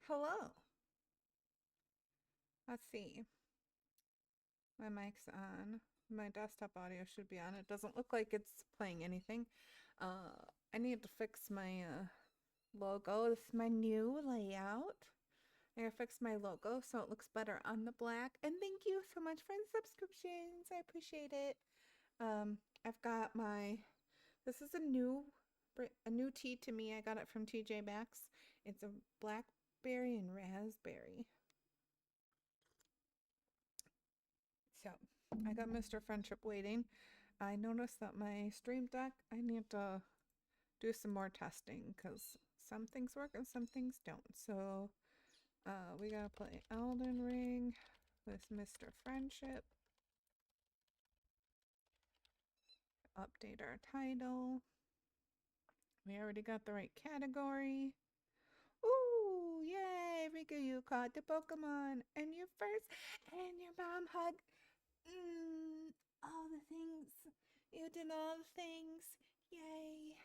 Hello. Let's see. My mic's on. My desktop audio should be on. It doesn't look like it's playing anything. I need to fix my logo. This is my new layout. I gotta fix my logo so it looks better on the black. And thank you so much for the subscriptions. I appreciate it. I've got my. This is a new tea to me. I got it from TJ Maxx. It's a blackberry and raspberry. So I got Mr. Friendship waiting. I noticed that my stream deck, I need to do some more testing because some things work and some things don't. So we gotta play Elden Ring with Mr. Friendship. Update our title. We already got the right category. Ooh, yay, Rika, you caught the Pokemon and your first and your mom hug. All the things. You did all the things. Yay.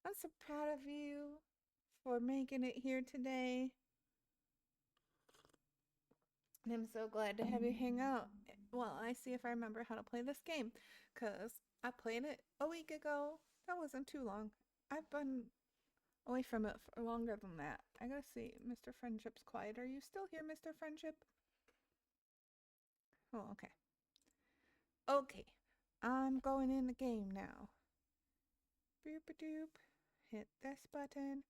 I'm so proud of you for making it here today. And I'm so glad to have you hang out. Well, I see if I remember how to play this game. Because I played it a week ago. That wasn't too long. I've been away from it for longer than that. I gotta see. Mr. Friendship's quiet. Are you still here, Mr. Friendship? Oh, okay. Okay. I'm going in the game now. Boop a doop. Hit this button.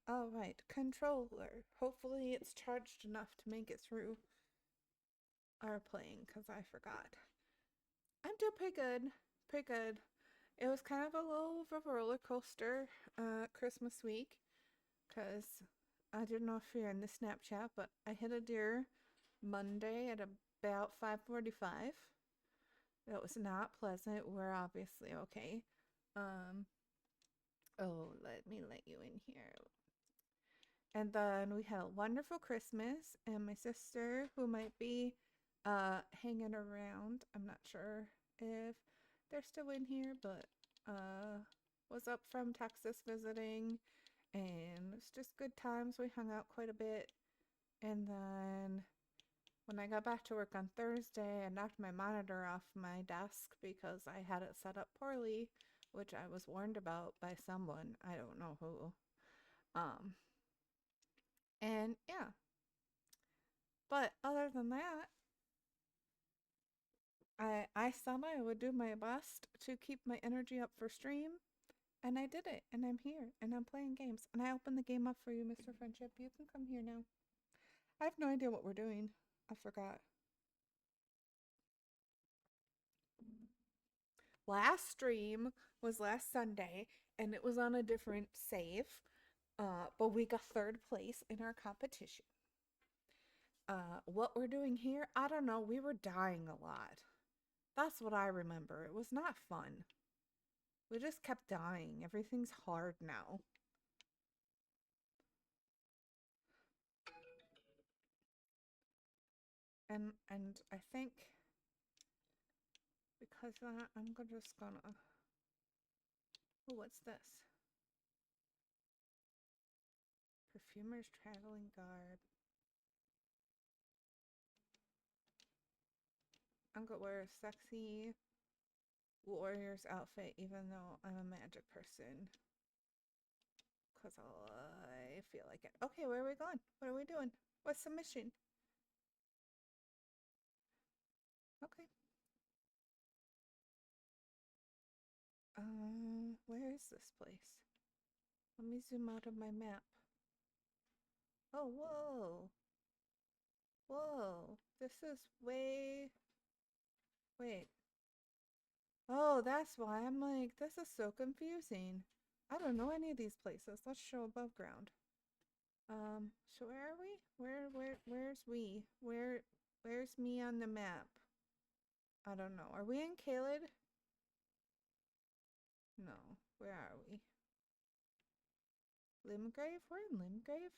Alright, controller. Hopefully it's charged enough to make it through our playing, because I forgot. I'm doing pretty good. Pretty good. It was kind of a little of a roller coaster Christmas week because I don't know if you're in the Snapchat, but I hit a deer Monday at about 5:45. That was not pleasant. We're obviously okay. Um, oh, let me let you in here. And then we had a wonderful Christmas, and my sister, who might be hanging around, I'm not sure if they're still in here, but was up from Texas visiting, and it's just good times. We hung out quite a bit, and then when I got back to work on Thursday, I knocked my monitor off my desk because I had it set up poorly, which I was warned about by someone. I don't know who. Um, and yeah, but other than that, I said I would do my best to keep my energy up for stream, and I did it, and I'm here, and I'm playing games, and I opened the game up for you, Mr. Friendship. You can come here now. I have no idea what we're doing. I forgot. Last stream was last Sunday, and it was on a different save, but we got third place in our competition. What we're doing here, I don't know. We were dying a lot. That's what I remember. It was not fun. We just kept dying. Everything's hard now. And I think because of that, just gonna. Oh, what's this? Perfumer's traveling garb. I'm gonna wear a sexy warrior's outfit, even though I'm a magic person. Because I feel like it. Okay, where are we going? What are we doing? What's the mission? Okay. Where is this place? Let me zoom out of my map. Oh, whoa. Whoa. This is way... Wait. Oh, that's why I'm like, this is so confusing. I don't know any of these places. Let's show above ground. So where are we? Where's we? Where's me on the map? I don't know. Are we in Caelid? No. Where are we? Limgrave? We're in Limgrave?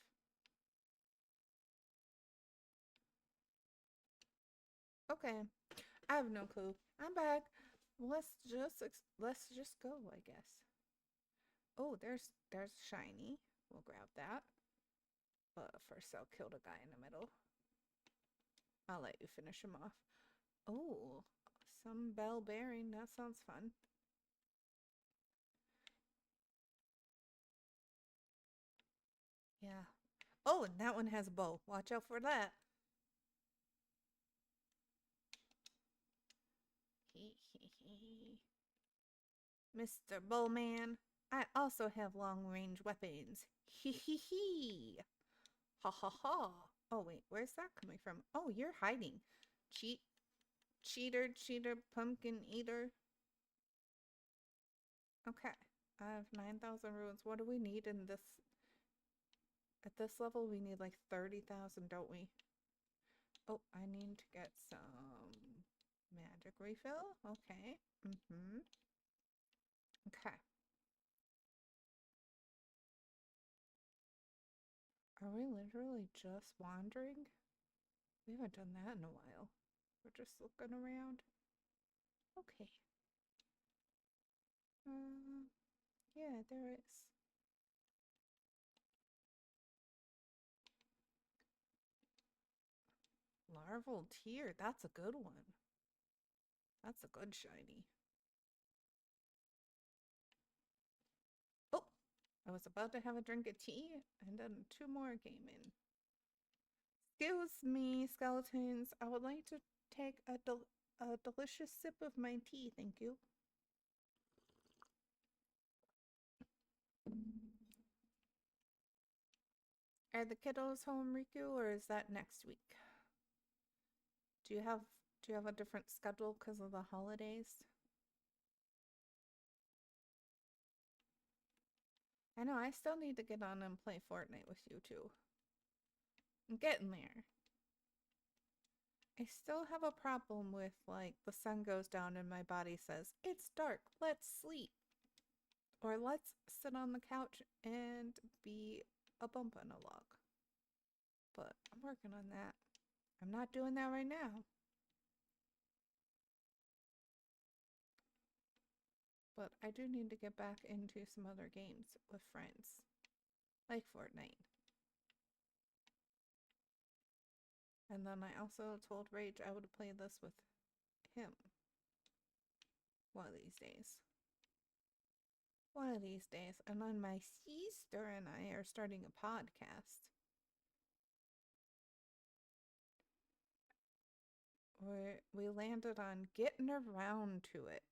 Okay. I have no clue. I'm back. Let's just go, I guess. Oh, there's shiny. We'll grab that. But first I'll kill the guy in the middle. I'll let you finish him off. Oh, some bell bearing. That sounds fun. Yeah. Oh, and that one has a bow. Watch out for that. Mr. Bowman, I also have long-range weapons. Hee hee hee. Ha ha ha. Oh wait, where's that coming from? Oh, you're hiding. Cheater, pumpkin eater. Okay. I have 9,000 runes. What do we need in this? At this level, we need like 30,000, don't we? Oh, I need to get some magic refill. Okay. Okay. Are we literally just wandering? We haven't done that in a while. We're just looking around. Okay. Yeah, there is. Larval tear. That's a good one. That's a good shiny. Oh, I was about to have a drink of tea, and then two more came in. Excuse me, skeletons. I would like to take a delicious sip of my tea, thank you. Are the kiddos home, Riku, or is that next week? Do Do you have a different schedule because of the holidays? I know I still need to get on and play Fortnite with you too. I'm getting there. I still have a problem with like the sun goes down and my body says, "It's dark, let's sleep." Or let's sit on the couch and be a bump on a log. But I'm working on that. I'm not doing that right now. But I do need to get back into some other games with friends, like Fortnite. And then I also told Rage I would play this with him one of these days. One of these days. And then my sister and I are starting a podcast. Where we landed on getting around to it.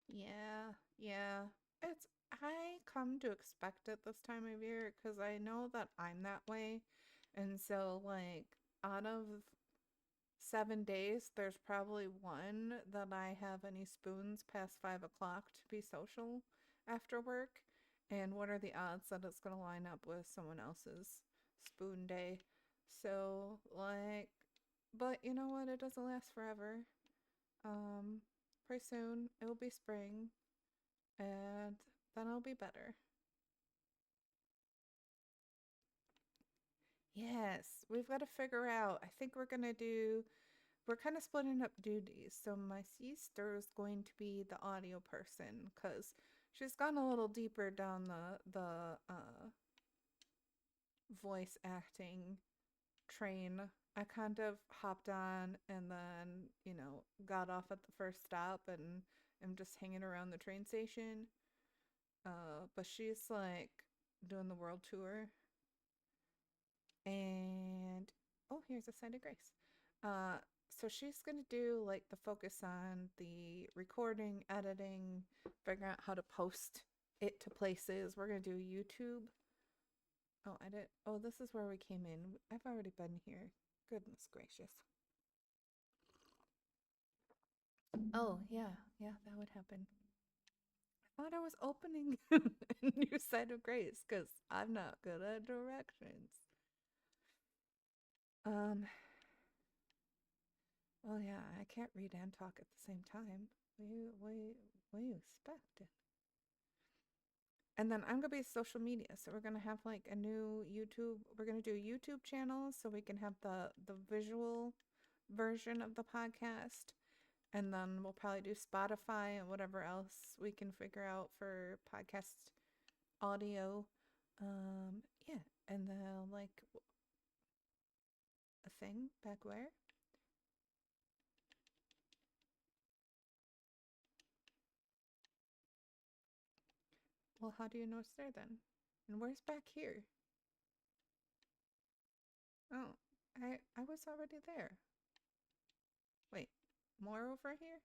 Yeah, yeah. It's I come to expect it this time of year because I know that I'm that way. And so like out of 7 days, there's probably one that I have any spoons past 5 o'clock to be social after work. And what are the odds that it's gonna line up with someone else's spoon day? So like, but you know what? It doesn't last forever. Um, Pretty soon it'll be spring and then it'll be better. Yes, we've got to figure out. I think we're kind of splitting up duties. So my sister is going to be the audio person because she's gone a little deeper down the voice acting train. I kind of hopped on and then, got off at the first stop and am just hanging around the train station. But she's like doing the world tour and oh, here's a sign of grace. Uh, so she's gonna do like the focus on the recording, editing, figuring out how to post it to places. We're gonna do YouTube. Oh, edit. Oh, this is where we came in. I've already been here. Goodness gracious. Oh, yeah, yeah, that would happen. I thought I was opening a new side of grace because I'm not good at directions. Um, well, yeah, I can't read and talk at the same time. What you expect? And then I'm gonna be social media, so we're gonna have like a new YouTube. We're gonna do a YouTube channel so we can have the visual version of the podcast, and then we'll probably do Spotify and whatever else we can figure out for podcast audio. Yeah, and then like a thing back where. Well, how do you know it's there then? And where's back here? Oh, I was already there. Wait, more over here?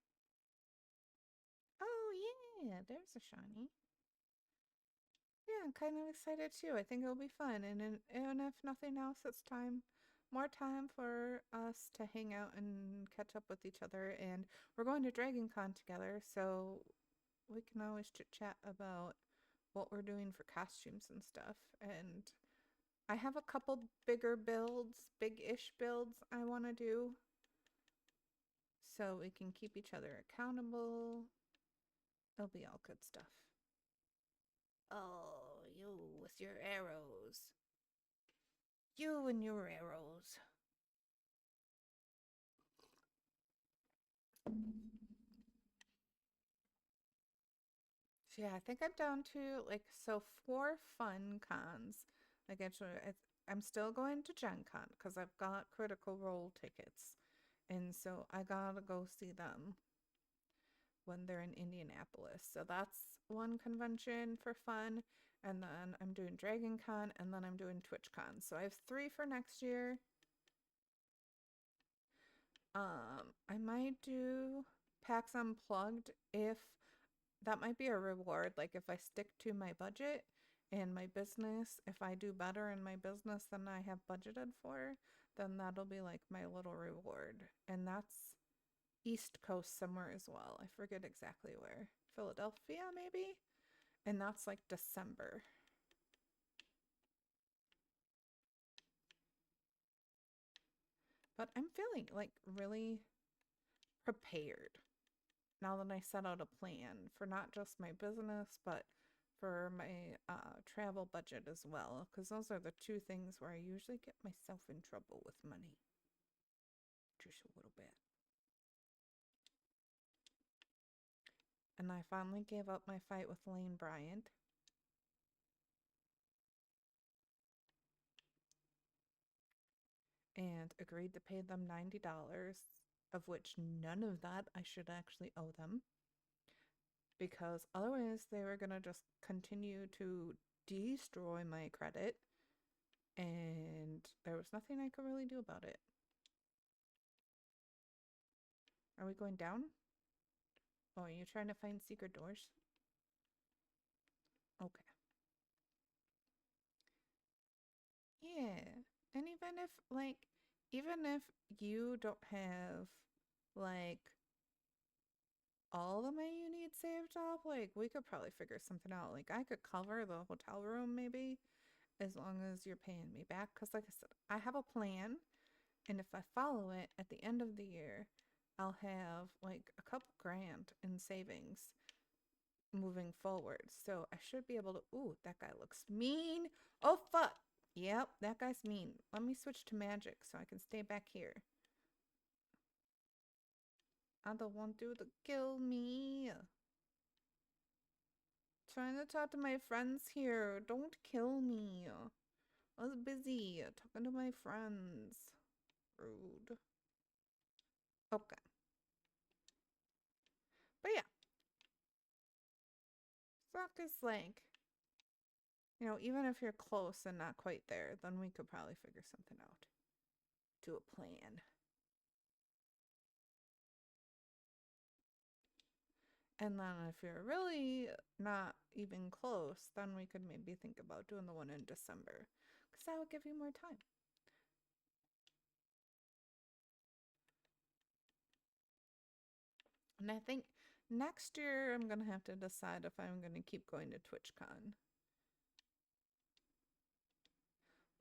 Oh yeah, there's a shiny. Yeah, I'm kind of excited too. I think it'll be fun, and if nothing else, it's more time for us to hang out and catch up with each other. And we're going to Dragon Con together, so we can always chit chat about what we're doing for costumes and stuff. And I have a couple bigger builds, big-ish builds I want to do, so we can keep each other accountable. It'll be all good stuff. Oh, you with your arrows. You and your arrows. So yeah, I think I'm down to like so 4 fun cons. Like actually, I'm still going to Gen Con because I've got Critical Role tickets, and so I gotta go see them when they're in Indianapolis. So that's one convention for fun, and then I'm doing Dragon Con, and then I'm doing TwitchCon. So I have 3 for next year. I might do PAX Unplugged if that might be a reward. Like if I stick to my budget and my business, if I do better in my business than I have budgeted for, then that'll be like my little reward. And that's East Coast somewhere as well. I forget exactly where. Philadelphia, maybe? And that's like December. But I'm feeling like really prepared now that I set out a plan for not just my business, but for my travel budget as well. Because those are the two things where I usually get myself in trouble with money. Just a little bit. And I finally gave up my fight with Lane Bryant. And agreed to pay them $90, of which none of that I should actually owe them. Because otherwise they were going to just continue to destroy my credit, and there was nothing I could really do about it. Are we going down? Oh, are you trying to find secret doors? Okay. Yeah. And even if you don't have, like, all the money you need saved up, like, we could probably figure something out. Like, I could cover the hotel room maybe, as long as you're paying me back. Because, like I said, I have a plan, and if I follow it at the end of the year, I'll have like a couple grand in savings moving forward. So I should be able to. Ooh, that guy looks mean. Oh, fuck. Yep, that guy's mean. Let me switch to magic so I can stay back here. I don't want you to kill me. Trying to talk to my friends here. Don't kill me. I was busy talking to my friends. Rude. Okay. But yeah, Sock is like, even if you're close and not quite there, then we could probably figure something out. Do a plan. And then if you're really not even close, then we could maybe think about doing the one in December. Because that would give you more time. And I think next year I'm going to have to decide if I'm going to keep going to TwitchCon.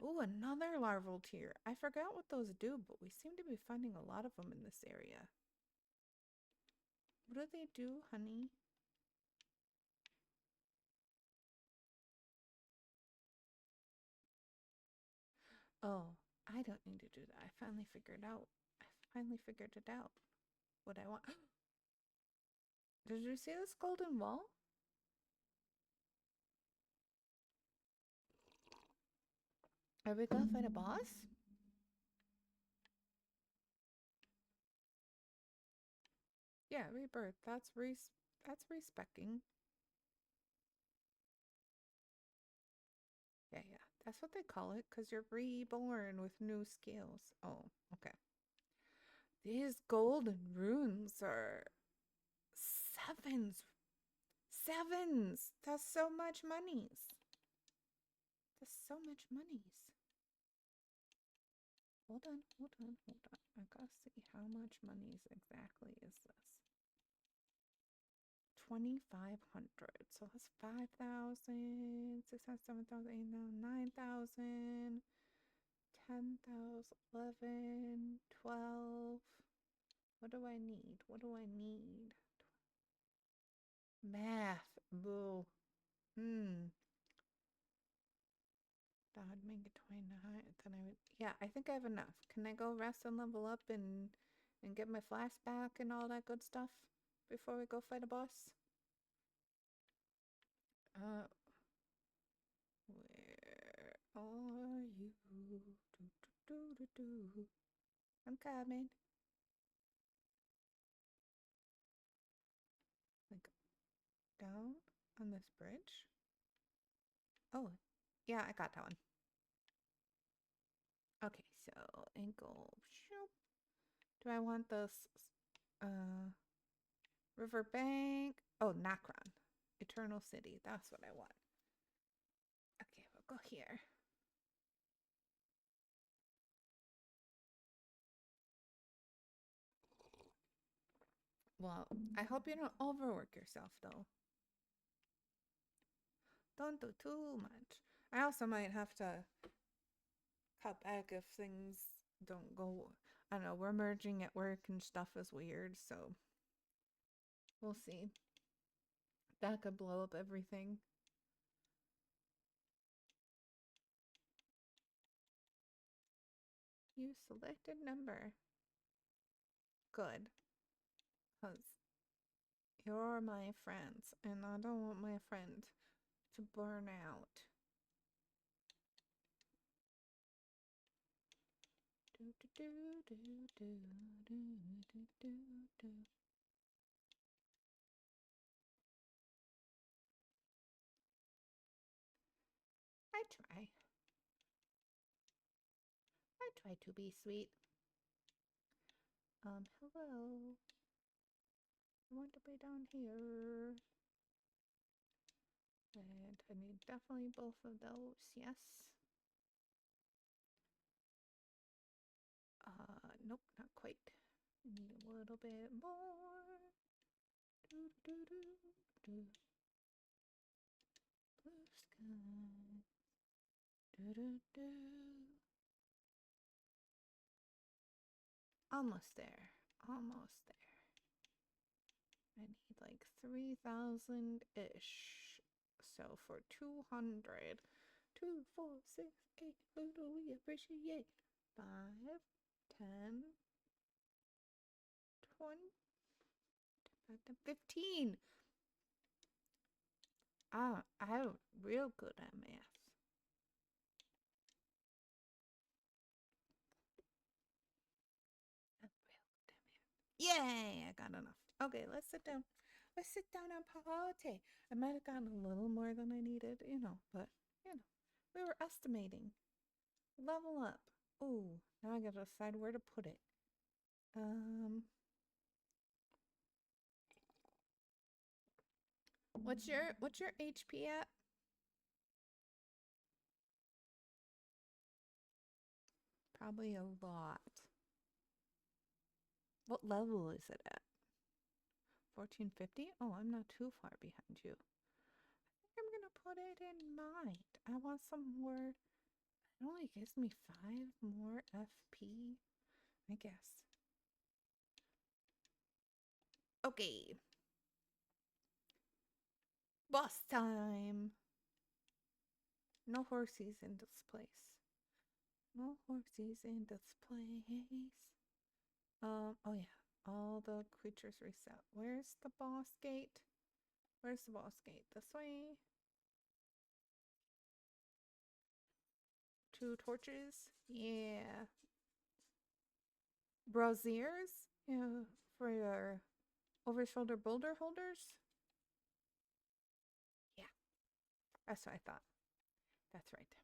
Ooh, another larval tear. I forgot what those do, but we seem to be finding a lot of them in this area. What do they do, honey? Oh, I don't need to do that. I finally figured out. I finally figured it out. What I want. Did you see this golden wall? Are we gonna fight a boss? Yeah, rebirth. That's respecking. Yeah, yeah. That's what they call it, because you're reborn with new skills. Oh, okay. These golden runes are sevens. Sevens! That's so much monies. That's so much monies. Hold on, hold on, hold on. I gotta see how much monies exactly is this. 2,500. So that's 5,000, 6,000, 7,000, 8,000, 9,000, 10,000, 11, 12. What do I need? What do I need? Math. Boo. That would make it 29. Then I would. Yeah, I think I have enough. Can I go rest and level up and get my flask back and all that good stuff before we go fight a boss? Uh, where are you? Do, do, do, do, do. I'm coming. Like down on this bridge? Oh, yeah, I got that one. Okay, so ankle. Shoop. Do I want this? Uh, Riverbank. Oh, Nacron. Eternal City. That's what I want. Okay, we'll go here. Well, I hope you don't overwork yourself, though. Don't do too much. I also might have to cut back if things don't go. I don't know, we're merging at work and stuff is weird, so we'll see. That could blow up everything. You selected number. Good. Because you're my friends, and I don't want my friend to burn out. Do, do, do, do, do, do, do, do, do. I try. I try to be sweet. Hello. I want to be down here. And I need definitely both of those, yes. Nope, not quite. I need a little bit more. Do, do, do, do. Blue sky. Do, do, do. Almost there. Almost there. I need like 3,000-ish. So for 200. 2, 4, 6, 8. Little we appreciate. 5, 10, 20, 15. I'm real good at math. I'm real good at math. Yay! I got enough. Okay, let's sit down. Let's sit down and party. I might have gotten a little more than I needed, but we were estimating. Level up. Oh, now I gotta decide where to put it. What's your HP at? Probably a lot. What level is it at? 1450? Oh, I'm not too far behind you. I think I'm gonna put it in mind. I want some more. It only gives me 5 more FP, I guess. Okay. Boss time. No horses in this place. No horses in this place. Oh yeah. All the creatures reset. Where's the boss gate? Where's the boss gate? This way. 2 torches. Yeah. Braziers? Yeah, for your over-shoulder boulder holders? Yeah. That's what I thought. That's right.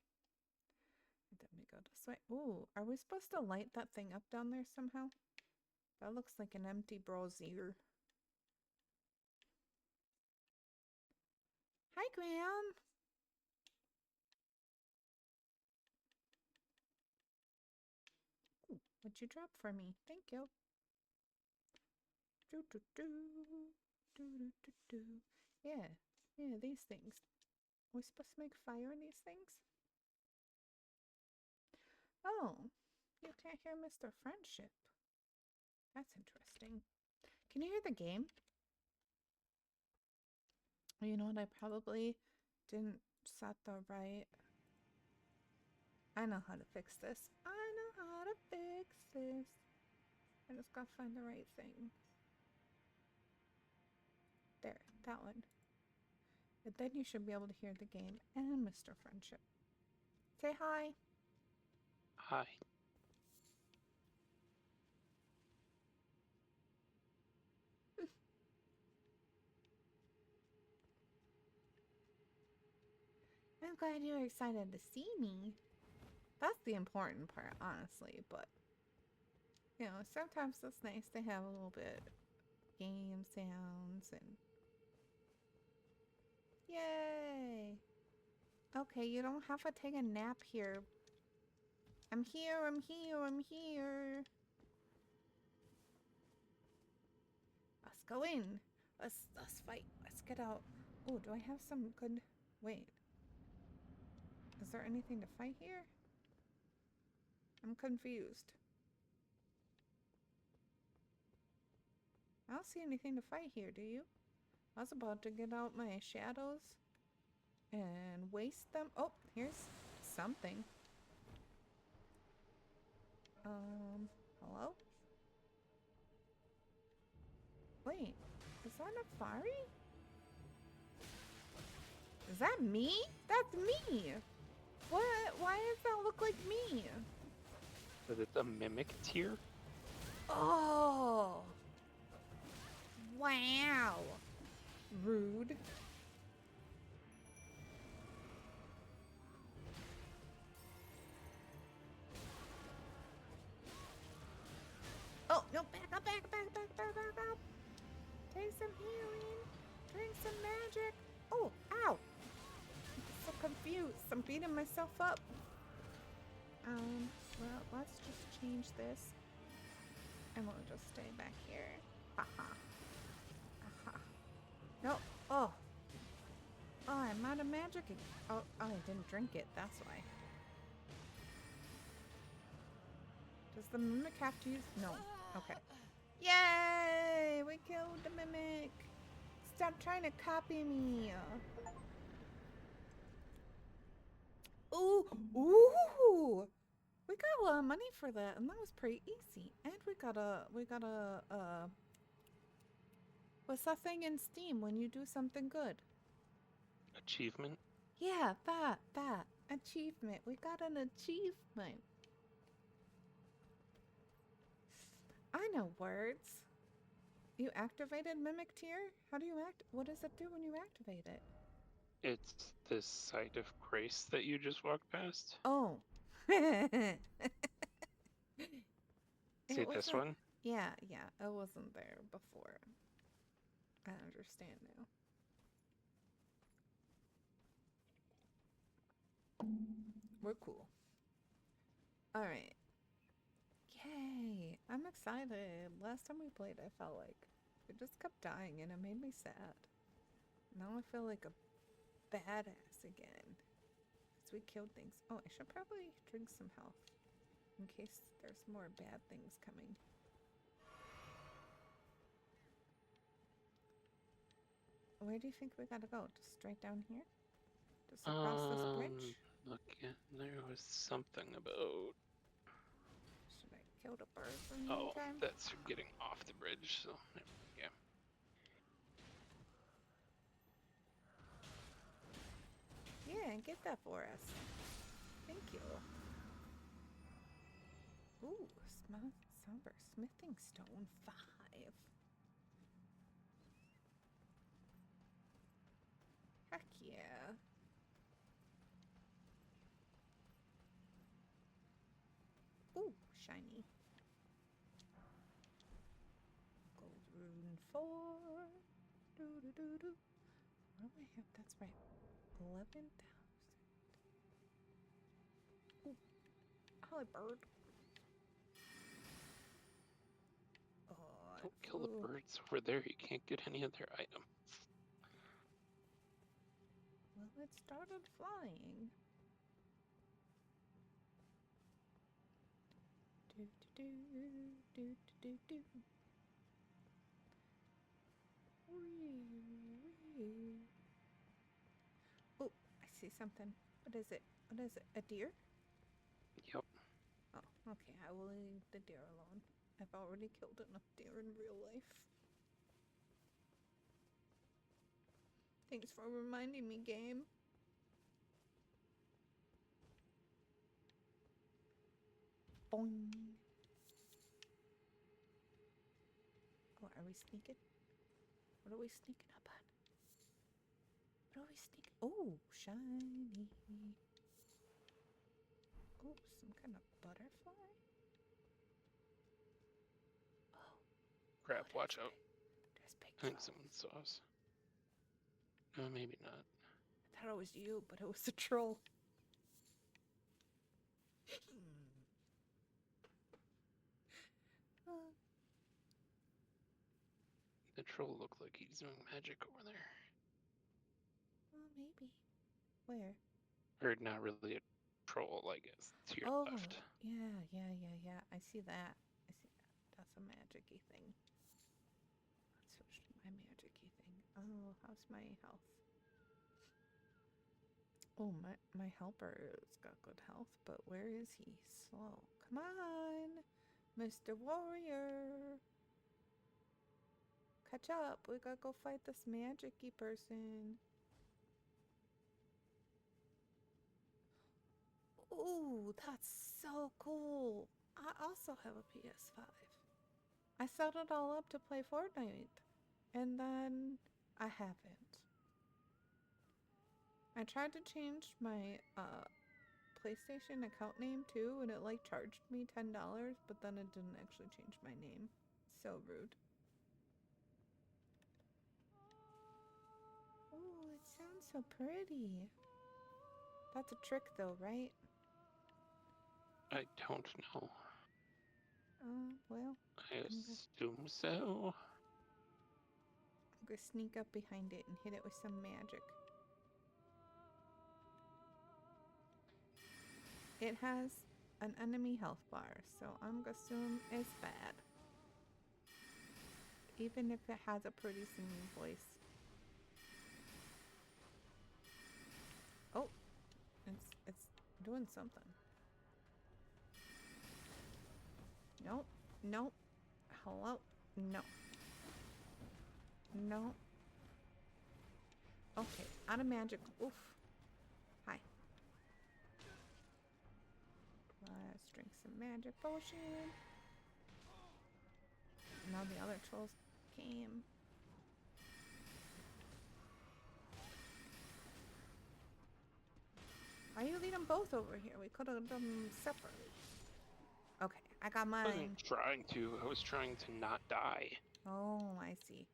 And then we go this way. Ooh, are we supposed to light that thing up down there somehow? That looks like an empty brazier. Hi, Graham. Ooh, what'd you drop for me? Thank you. Do do do do do do do. Yeah, these things. Are we supposed to make fire in these things? Oh, you can't hear Mr. Friendship. That's interesting. Can you hear the game? You know what? I probably didn't set the right. I know how to fix this. I know how to fix this. I just gotta find the right thing. There, that one. But then you should be able to hear the game and Mr. Friendship. Say hi. Hi. I'm glad you're excited to see me. That's the important part, honestly, but sometimes it's nice to have a little bit game sounds and... Yay! Okay, you don't have to take a nap here. I'm here, I'm here, I'm here. Let's go in. Let's fight. Let's get out. Oh, do I have some good... Wait. Is there anything to fight here? I'm confused. I don't see anything to fight here, do you? I was about to get out my shadows and waste them. Oh, here's something. Hello? Wait, is that a fairy? Is that me? That's me! What? Why does that look like me? Is it the mimic tier? Oh! Wow! Rude. Oh, no, back up, back up. Take some healing. Drink some magic. Oh, ow. I'm so confused. I'm beating myself up. Well, let's just change this. And we'll just stay back here. Haha. Aha. No. Oh. Oh, I'm out of magic. Oh, I didn't drink it. That's why. Does the mimic have to use... No. Okay. Yay! We killed the mimic. Stop trying to copy me. Ooh! Ooh! We got a lot of money for that, and that was pretty easy. And we got a, what's that thing in Steam when you do something good? Achievement? Yeah, that. Achievement. We got an achievement. I know words. You activated Mimic Tier? How do you what does it do when you activate it? It's this site of grace that you just walked past. Oh. See this one? Yeah, it wasn't there before. I understand now. We're cool. Alright. Yay! I'm excited. Last time we played, I felt like we just kept dying and it made me sad. Now I feel like a badass again. Because we killed things. Oh, I should probably drink some health. In case there's more bad things coming. Where do you think we gotta go? Just straight down here? Just across this bridge? Look, there was something about... Should I kill the birds in the Oh, meantime? that's getting off the bridge, so yeah. Yeah, get that for us. Thank you. Ooh, somber smithing stone 5. Heck yeah. Ooh, shiny. Gold rune 4. Do do do do. What do I have? That's right. 11,000. Ooh, holly bird. Oh, Don't kill the birds over there, you can't get any of their items. Well, it started flying. Do do do do do do. Wee. Oh, I see something. What is it? What is it? A deer? Yep. Oh, okay. I will leave the deer alone. I've already killed enough deer in real life. Thanks for reminding me, game. Boing. Oh, are we sneaking? What are we sneaking up on? What are we sneaking? Oh, shiny. Oh, some kind of butterfly? Oh. Crap, watch out. This big I think troll. someone saw us. No, maybe not. I thought it was you, but it was a troll. The troll looked like he's doing magic over there. Well, maybe. Where? Or not really a troll, I guess. To your Oh, left. yeah. I see that. I see that. That's a magic-y thing. Let's switch to my magic-y thing. Oh, how's my health? Oh, my helper's got good health, but where is he? Slow. Come on, Mr. Warrior. Catch up. We gotta go fight this magic-y person. Ooh, that's so cool. I also have a PS5. I set it all up to play Fortnite, and then I haven't. I tried to change my PlayStation account name too, and it like charged me $10, but then it didn't actually change my name. So rude. Oh, it sounds so pretty. That's a trick though, right? I don't know. Well, I I'm assume so. gonna sneak up behind it and hit it with some magic. It has an enemy health bar, so I'm gonna assume it's bad. Even if it has a pretty singing voice. Oh, it's doing something. Nope. Nope. Hello? No. No. Okay, out of magic. Oof. Hi. Let's drink some magic potion. Now the other trolls came. Why you lead them both over here? We could have done them separately. Okay, I got I wasn't mine. trying to. I was trying to not die. Oh, I see.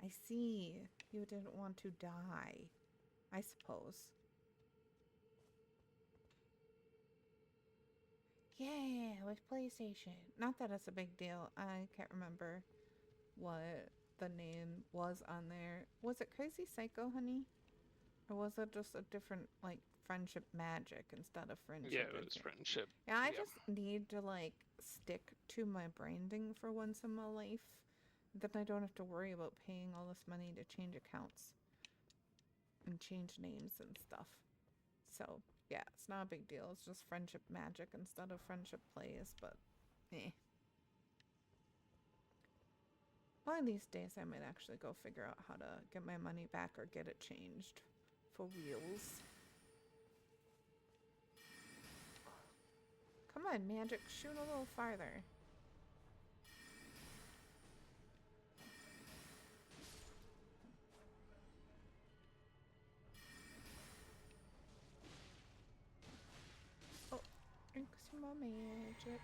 I see. You didn't want to die, I suppose. Yeah, with PlayStation. Not that it's a big deal. I can't remember what the name was on there. Was it Crazy Psycho, honey? Or was it just a different, like, friendship magic instead of Yeah, friendship? it was friendship. Yeah, I Yeah. just need to, like, stick to my branding for once in my life. Then I don't have to worry about paying all this money to change accounts and change names and stuff. So, yeah, it's not a big deal. It's just friendship magic instead of friendship plays, but eh. One of these days I might actually go figure out how to get my money back or get it changed for reals. Come on, magic, shoot a little farther. Oh, drink some more magic.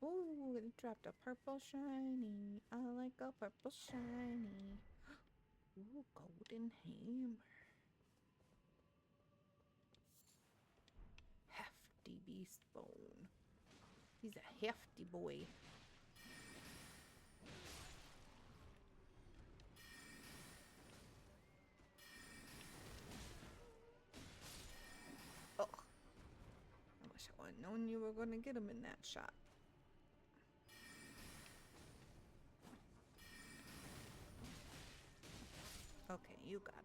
Ooh, it dropped a purple shiny. I like a purple shiny. Ooh, golden hammer. Hefty beast bone. He's a hefty boy. Oh, I wish I would have known you were going to get him in that shot. Okay, you got it.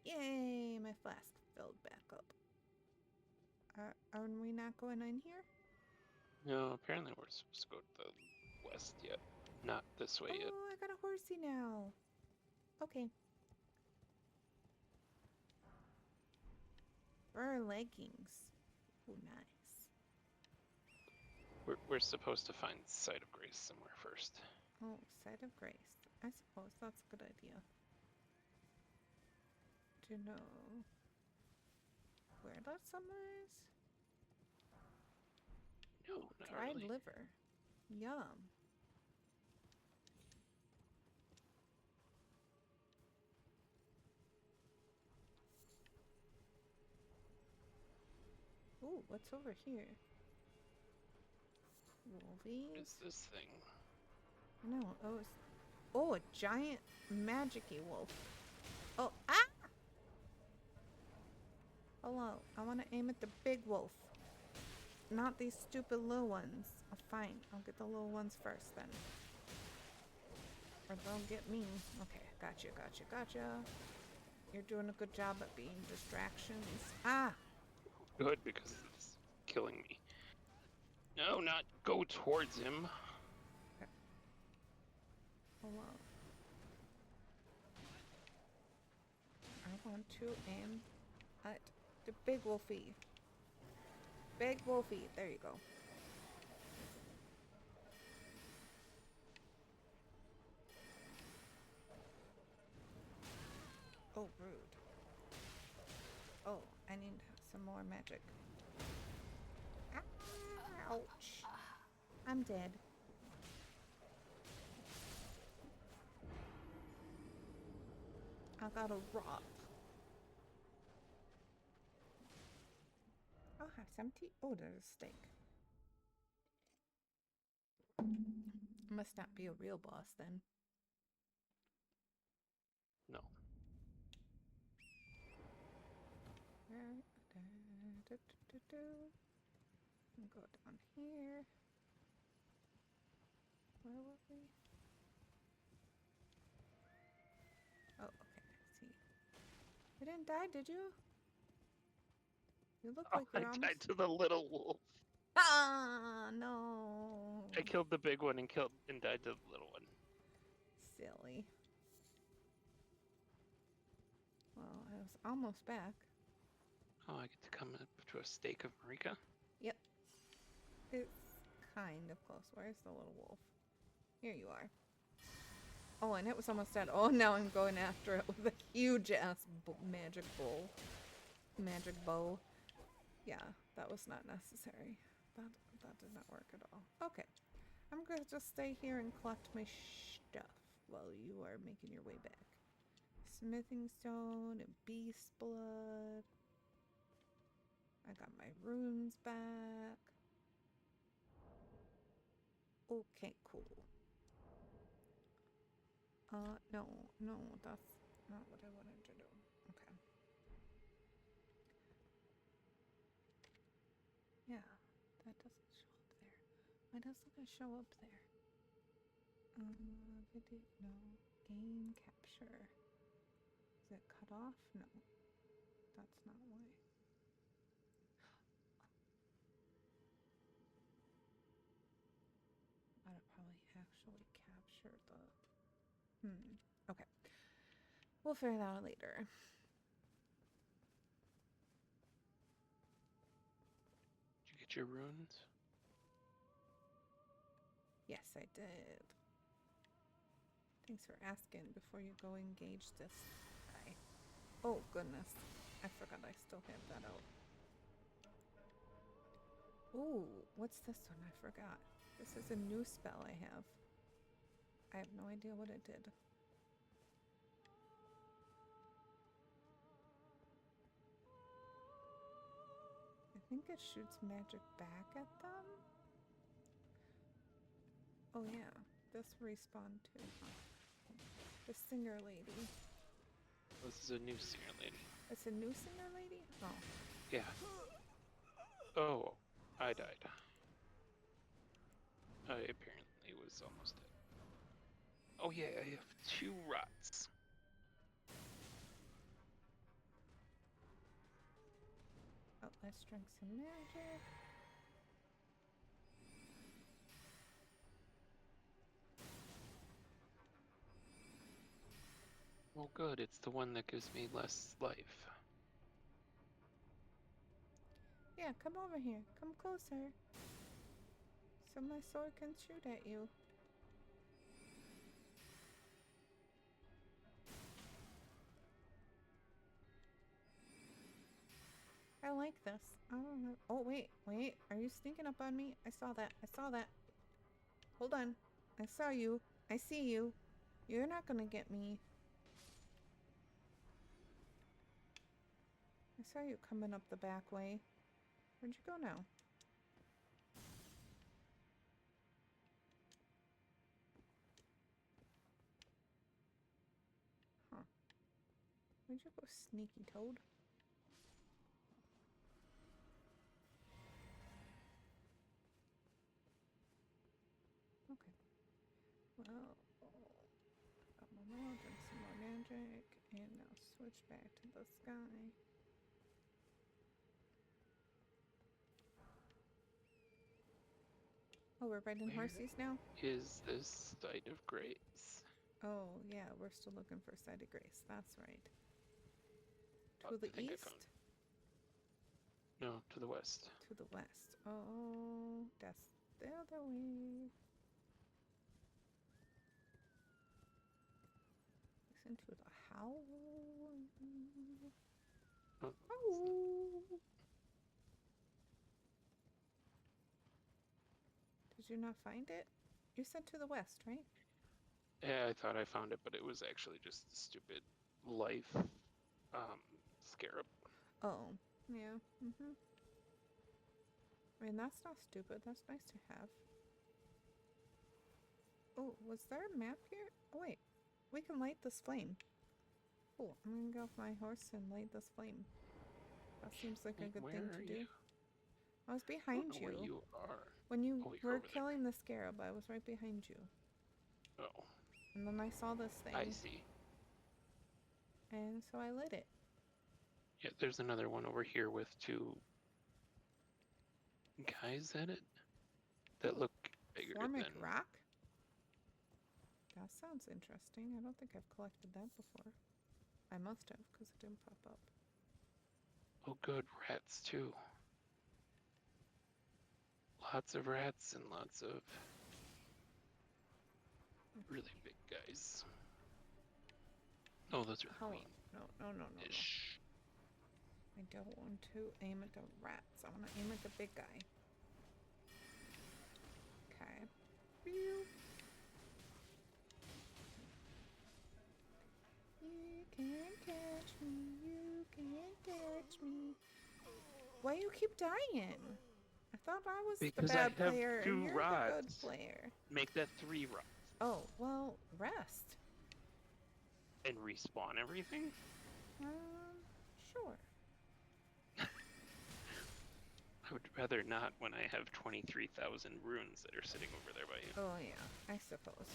Yay, my flask filled back up. Are we not going in here? No, apparently we're supposed to go to the west yet. Not this way yet. Oh, I got a horsey now. Okay. Fur leggings. Oh, nice. We're supposed to find Sight of Grace somewhere first. Oh, Sight of Grace. I suppose that's a good idea. Do you know where that somewhere is? No, Ooh, not dried really. liver. Yum. Ooh, what's over here? What Wolvies? is this thing? No, oh, a giant magic-y wolf. Oh, ah! Hello, I want to aim at the big wolf. Not these stupid little ones. Oh, fine, I'll get the little ones first then. Or they'll get me. Okay, gotcha, gotcha, gotcha. You're doing a good job at being distractions. Ah! Good, because it's killing me. No, not go towards him. Okay. Hello. I want to aim at the big wolfie. Big wolfie. There you go. Oh, rude. Oh, I need some more magic. Ouch. I'm dead. I got a rock. I'll have some tea. Oh, there's a steak. Must not be a real boss then. No. Go down here. Where were we? Oh, okay. See. You didn't die, did you? You look like I you're almost. died to the little wolf. Ah, no. I killed the big one and died to the little one. Silly. Well, I was almost back. Oh, I get to come up to a stake of Marika? Yep. It's kind of close. Where's the little wolf? Here you are. Oh, and it was almost dead. Oh, now I'm going after it with a huge ass magic bow. Magic bow. Yeah, that was not necessary. That did not work at all. Okay. I'm going to just stay here and collect my stuff while you are making your way back. Smithing stone and beast blood. I got my runes back. Okay, cool. No, that's not what I wanted to do. Okay. Yeah, that doesn't show up there. Why doesn't it show up there? Video, no. Game capture. Is it cut off? No. That's not why. I'd probably actually capture the... Okay. We'll figure that out later. Did you get your runes? Yes, I did. Thanks for asking before you go engage this guy. Oh, goodness. I forgot I still have that out. Ooh, what's this one? I forgot. This is a new spell I have. I have no idea what it did. I think it shoots magic back at them. Oh yeah, this respawned too. The singer lady. This is a new singer lady. It's a new singer lady? Oh. Yeah. Oh, I died. I apparently was almost dead. Oh yeah, I have 2 rots. Oh, let's drink some magic. Oh good, it's the one that gives me less life. Yeah, come over here. Come closer. So my sword can shoot at you. I like this. I don't know. Oh, wait. Are you sneaking up on me? I saw that. Hold on. I saw you. I see you. You're not gonna get me. I saw you coming up the back way. Where'd you go now? Huh. Where'd you go, sneaky toad? Okay. Well, got my mouth and some more magic, and now switch back to the sky. Oh, we're riding Where horsies now? is this site of grace? Oh, yeah, we're still looking for Site of Grace. That's right. Oh, To the I think east? I found. No, to the west. To the west. Oh, that's the other way. Listen to the howl. Oh, Howl. Did you not find it? You said to the west, right? yeah, I thought I found it, but it was actually just a stupid life scarab. Oh, yeah. I mean, that's not stupid. That's nice to have. Oh, was there a map here? Oh, wait. We can light this flame. Cool. I'm gonna get off my horse and light this flame. That seems like a Wait, good where thing are to you? do. I was I don't behind know where you. you are. When you Oh, you're were over there. killing the scarab, I was right behind you. Oh, And then I saw this I thing, see. and so I lit it. Yeah, there's another one over here with two guys at it that Ooh, look bigger Formic than. rock? That sounds interesting. I don't think I've collected that before. I must have, because it didn't pop up. Oh, good, rats too. Lots of rats and lots of really big guys. Oh, those are the How? queen No. ish. I don't want to aim at the rats. I want to aim at the big guy. Okay. You can't catch me. You can't catch me. Why you keep dying? I thought I was the Because I bad have player and 2 you're the good rods. player. Make that 3 rods. Oh, well, rest. And respawn everything? Sure. I would rather not when I have 23,000 runes that are sitting over there by you. Oh, yeah, I suppose.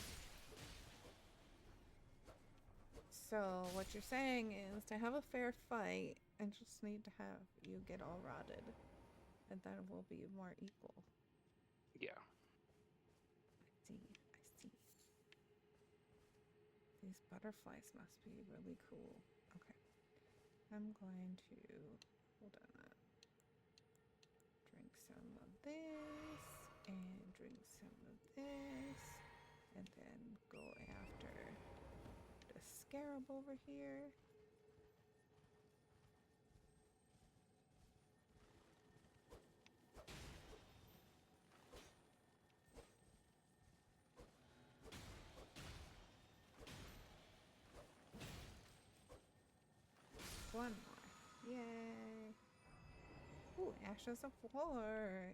So, what you're saying is to have a fair fight, I just need to have you get all rotted. And then we'll be more equal. Yeah. I see. These butterflies must be really cool. Okay. I'm going to, hold on, drink some of this, and drink some of this, and then go after the scarab over here. One more. Yay. Ooh, ashes of war.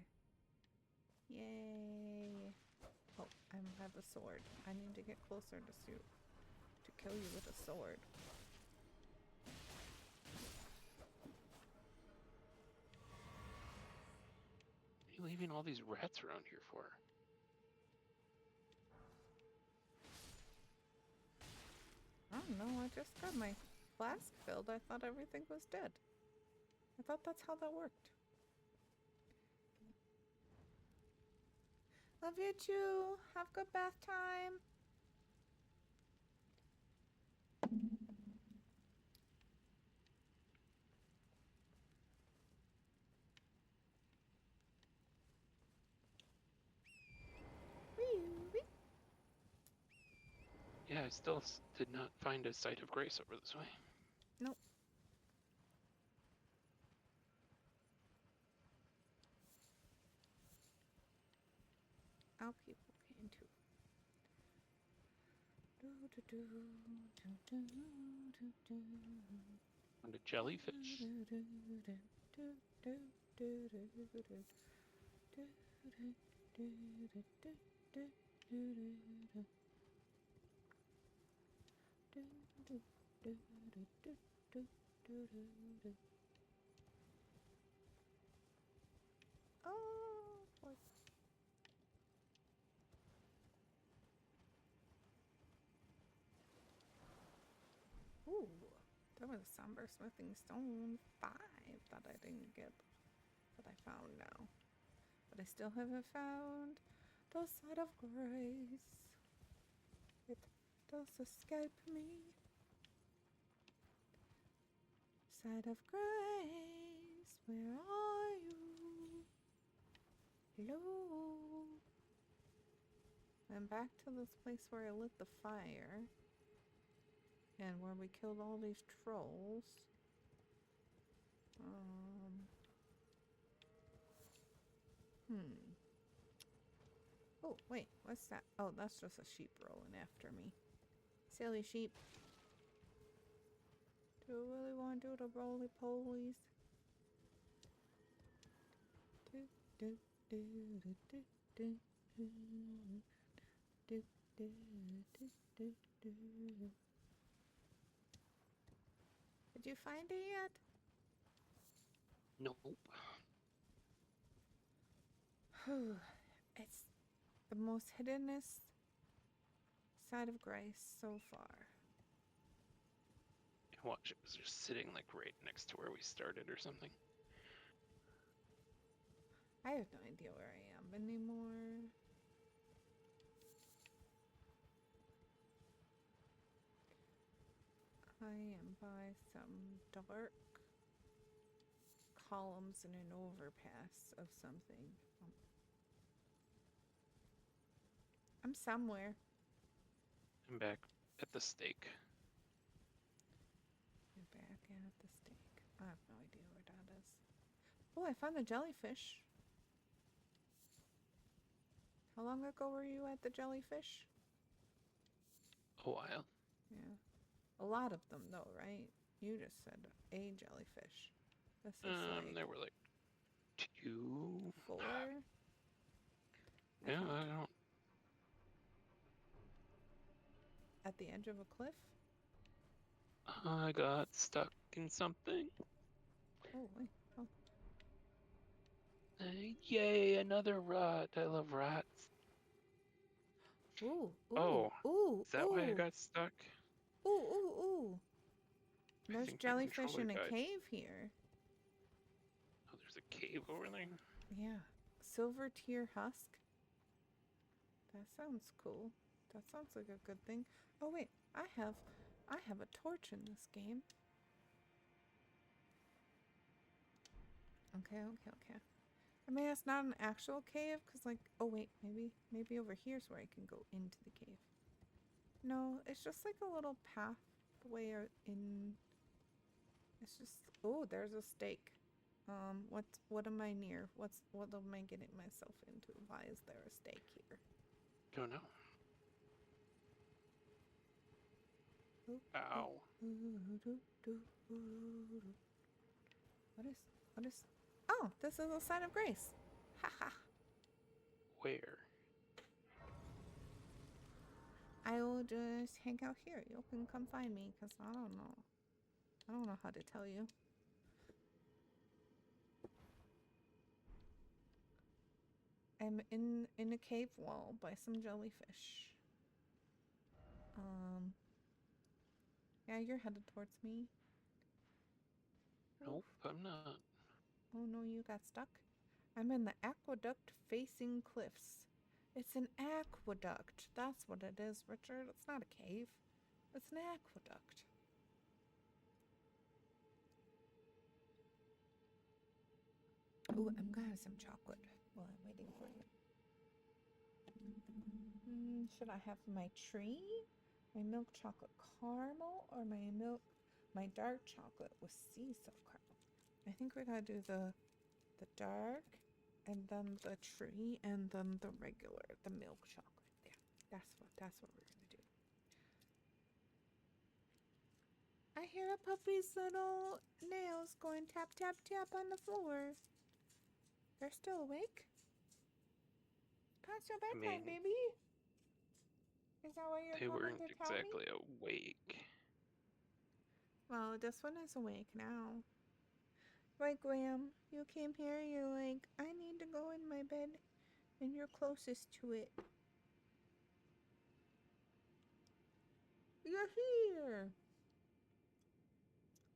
Yay. Oh, I have a sword. I need to get closer to kill you with a sword. What are you leaving all these rats around here for? I don't know, I just got my flask filled. I thought everything was dead. I thought that's how that worked. Love you too. Have good bath time. Wee. Yeah, I still did not find a site of grace over this way. Nope. I'll keep looking. into. And a jellyfish. Oh, boy. Ooh, there was a somber smithing stone 5 that I didn't get, that I found now. But I still haven't found the side of grace. It does escape me. Side of grace, where are you? Hello. I'm back to this place where I lit the fire. And where we killed all these trolls. Hmm. Oh, wait, what's that? Oh, that's just a sheep rolling after me. Silly sheep. Do I really want to do the roly-polies? Did you find it yet? Nope. It's the most hiddenest side of grace so far. Watch, it was just sitting like right next to where we started or something. I have no idea where I am anymore. I am by some dark columns in an overpass of something. I'm somewhere. I'm back at the stake. You're back at the stake. I have no idea where that is. Oh, I found the jellyfish. How long ago were you at the jellyfish? A while. Yeah. A lot of them though, right? You just said a jellyfish. This is like There were like 2. 4. Yeah, I don't. At the edge of a cliff. I got stuck in something. Oh wait. Oh. Yay, another rat. I love rats. Ooh, ooh, Oh, ooh, is that why I ooh, got stuck? ooh, ooh, ooh. I There's think my jellyfish controller in a died. cave here. Oh, there's a cave over there? Yeah. Silver tear husk. That sounds cool. That sounds like a good thing. Oh wait, I have a torch in this game. Okay, okay, okay. I mean, it's not an actual cave, because like, oh wait, maybe over here's where I can go into the cave. No, it's just like a little pathway in. It's just, oh, there's a stake. What am I near? What am I getting myself into? Why is there a stake here? Don't know. Ooh, Ow. What is, oh, this is a sign of grace. Haha. Where? I will just hang out here. You can come find me, because I don't know. I don't know how to tell you. I'm in a cave wall by some jellyfish. Yeah, you're headed towards me. Oof. Nope, I'm not. Oh no, you got stuck? I'm in the aqueduct facing cliffs. It's an aqueduct. That's what it is, Richard. It's not a cave. It's an aqueduct. Ooh, I'm gonna have some chocolate while I'm waiting for you. Should I have my tree, my milk chocolate caramel, or my dark chocolate with sea soft caramel? I think we gotta do the dark, and then the tree, and then the regular, the milk chocolate. That's what we're gonna do. I hear a puppy's little nails going tap, tap, tap on the floor. They're still awake? Past your I bedtime, mean, baby. Is that why you're they coming weren't to tell me? exactly awake. Well, this one is awake now. Right, Graham? You came here, you're like, I need to go in my bed, and you're closest to it. You're here!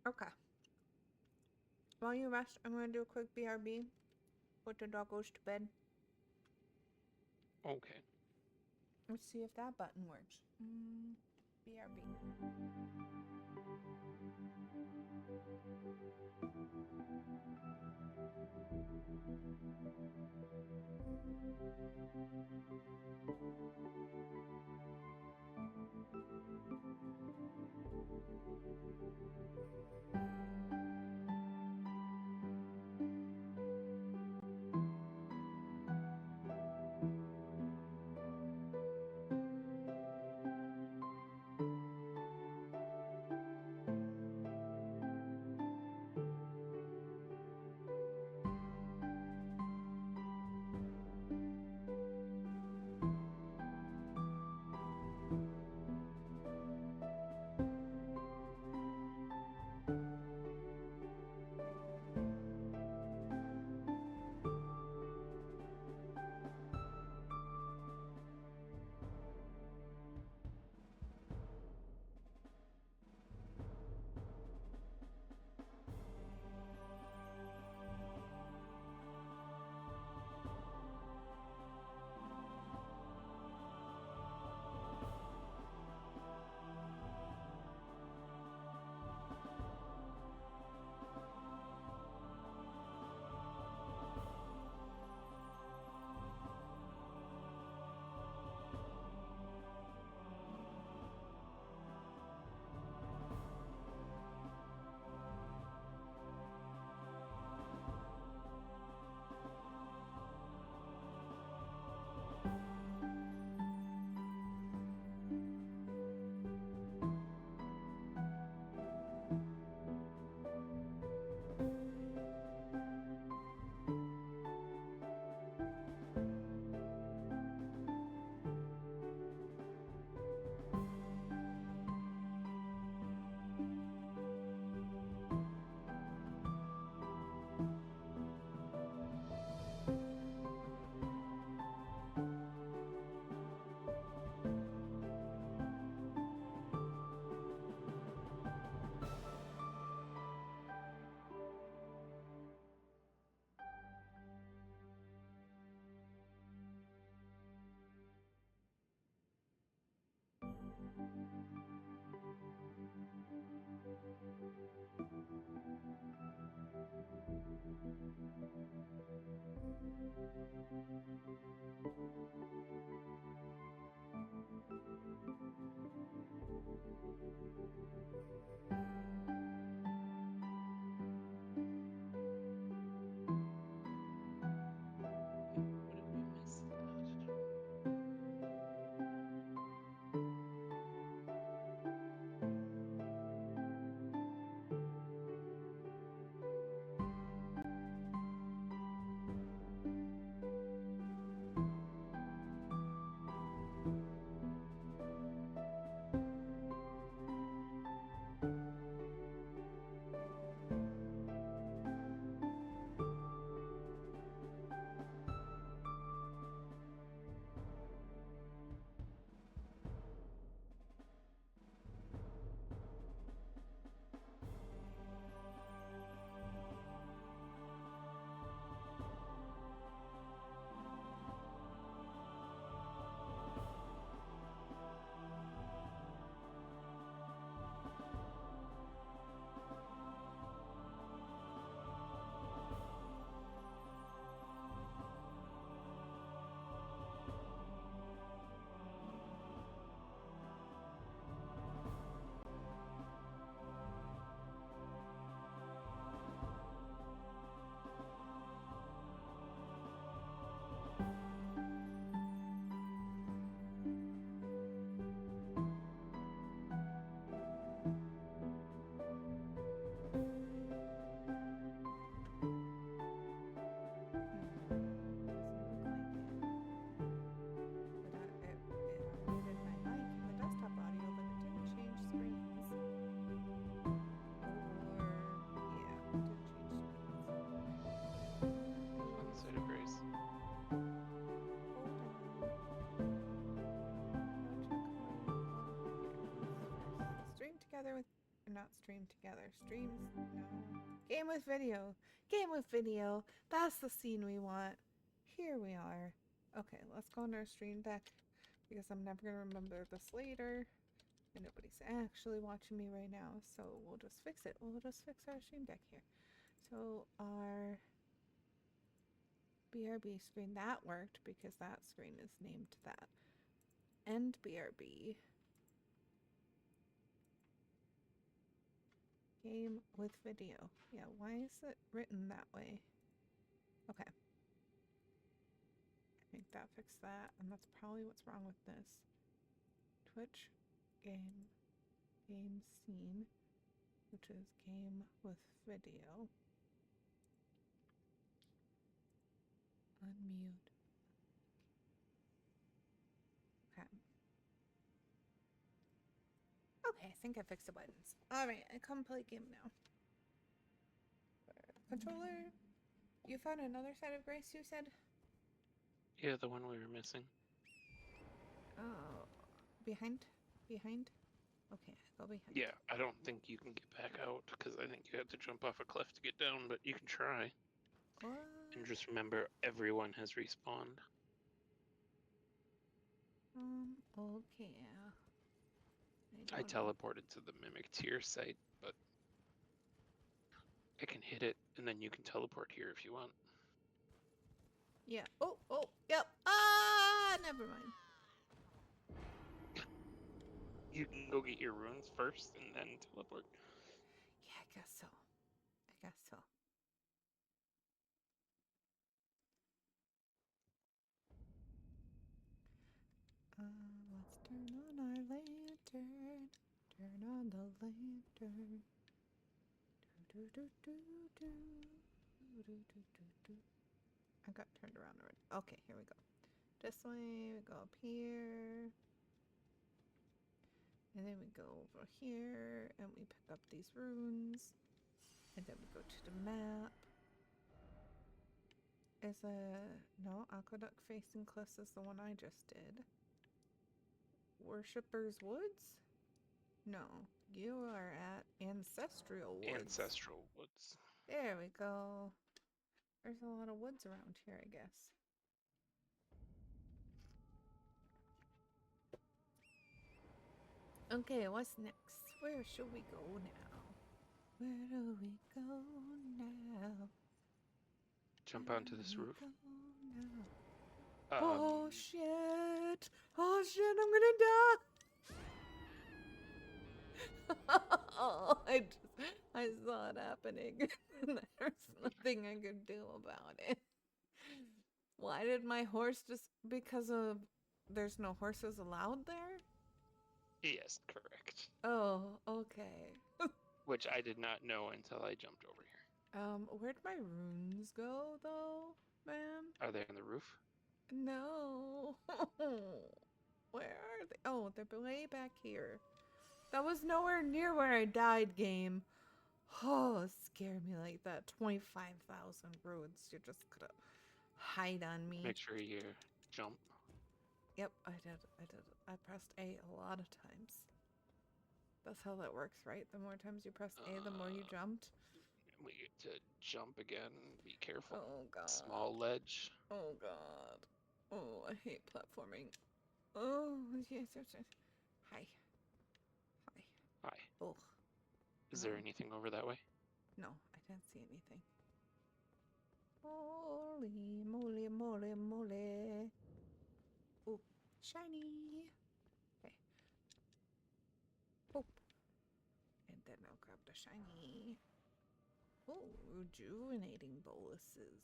Okay. While you rest, I'm gonna do a quick BRB. Put the doggos to bed. Okay. Let's see if that button works. BRB. Wait, what did we miss that? Stream together with, not stream together. Streams, no. Game with video. Game with video. That's the scene we want. Here we are. Okay, let's go into our stream deck because I'm never gonna remember this later. And nobody's actually watching me right now, so we'll just fix it. We'll just fix our stream deck here. So our BRB screen, that worked because that screen is named that. End BRB. Game with video. Yeah, why is it written that way? Okay. I think that fixed that, and that's probably what's wrong with this. Twitch game scene, which is game with video. Unmute. Okay. Okay, I think I fixed the buttons. Alright, I come play game now. Controller, you found another side of Grace, you said? Yeah, the one we were missing. Oh, behind? Behind? Okay, go behind. Yeah, I don't think you can get back out because I think you have to jump off a cliff to get down, but you can try. What? And just remember, everyone has respawned. Okay. I teleported to the Mimic Tier site, but I can hit it, and then you can teleport here if you want. Yeah. Oh, yep. Ah, never mind. You can go get your runes first, and then teleport. Yeah, I guess so. Let's turn on our lantern. Turn on the lantern. I got turned around already. Okay, here we go. This way, we go up here. And then we go over here, and we pick up these runes. And then we go to the map. No, Aqueduct facing cliffs is the one I just did. Worshipper's Woods? No, you are at Ancestral Woods. Ancestral Woods. There we go. There's a lot of woods around here, I guess. Okay, what's next? Where should we go now? Where do we go now? Jump onto this roof. Oh shit! Oh shit! I'm gonna die! Oh, I saw it happening. There's nothing I could do about it. Why did my horse just because of there's no horses allowed there? Yes, correct. Oh, okay. Which I did not know until I jumped over here. Where'd my runes go though, man? Are they on the roof? No. Where are they? Oh, they're way back here. That was nowhere near where I died, game. Oh, it scared me like that. 25,000 roads. You're just gonna hide on me. Make sure you jump. Yep, I did. I pressed A a lot of times. That's how that works, right? The more times you press A, the more you jumped. We get to jump again. Be careful. Oh, God. Small ledge. Oh, God. Oh, I hate platforming. Oh, yes. Hi. Hi. Oh. Is there anything over that way? No, I didn't see anything. Holy moly. Oh, shiny. Okay. Oh. And then I'll grab the shiny. Oh, rejuvenating boluses.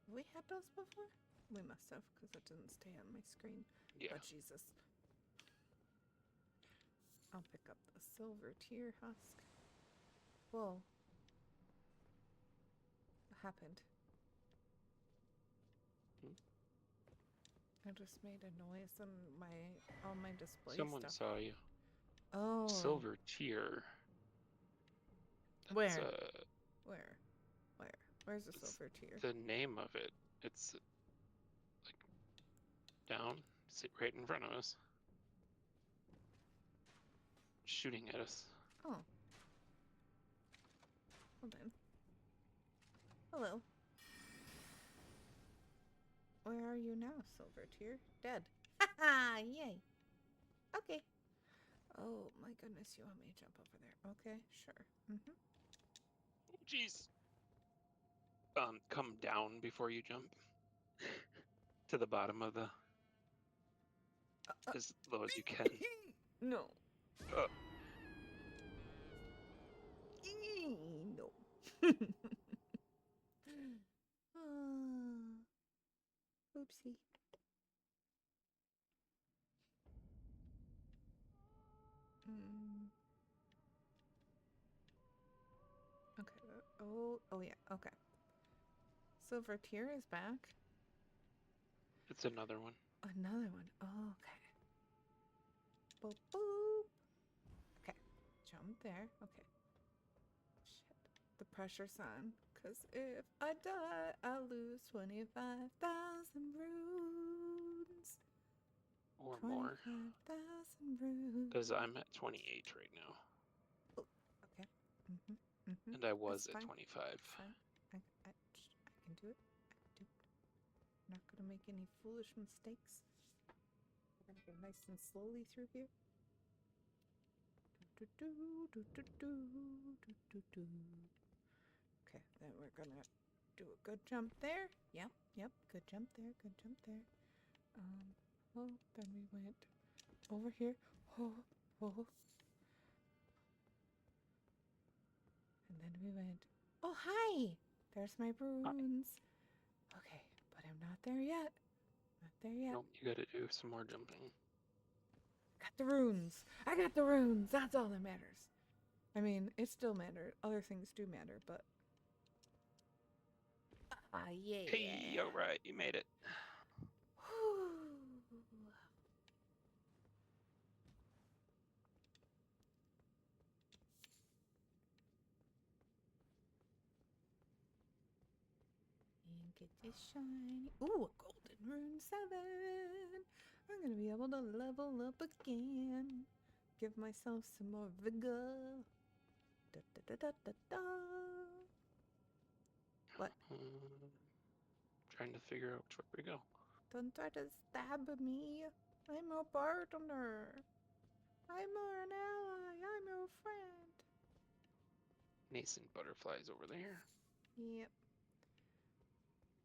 Have we had those before? We must have, because it didn't stay on my screen. Yeah. Oh, Jesus. I'll pick up the silver tear husk. Whoa. What happened? I just made a noise on all my display Someone stuff. saw you. Oh. Silver tier. Where? Where's the silver tier? The name of it. It's like down, sit right in front of us, shooting at us. Oh. Hold on. Hello. Where are you now, Silver Tear? Dead. Haha! Yay. Okay. Oh my goodness, you want me to jump over there? Okay, sure. Mm-hmm. Jeez. Come down before you jump to the bottom of the, as low as you can. No. Uh, No. Oopsie. Mm. Okay. Oh yeah. Okay. Silver Tear is back. it's another one. Another one. Oh, okay. Boop boop. Okay. Jump there. Okay. Shit. The pressure's on. Because if I die, I lose 25,000 runes. Or more. 25,000 runes. Because I'm at 28 right now. Oh, okay. Mm-hmm. Mm-hmm. And I was That's at fine. 25. That's fine. I can do it. I can do it. I'm not going to make any foolish mistakes. We're going to go nice and slowly through here. Okay, then we're going to do a good jump there. Yep, yep. Good jump there. Good jump there. Oh, then we went over here. Oh, oh. And then we went, oh, hi! There's my runes. Okay, but I'm not there yet. Not there yet. Nope, you gotta do some more jumping. Got the runes. I got the runes. That's all that matters. I mean, it still matters. Other things do matter, but... yeah. Hey, alright, you made it. And get this shiny... Ooh, a golden rune 7. I'm gonna be able to level up again. Give myself some more vigor. Da da da da da da. What? Trying to figure out which way we go. Don't try to stab me. I'm a partner. I'm an ally. I'm your friend. Nascent butterflies over there. Yep.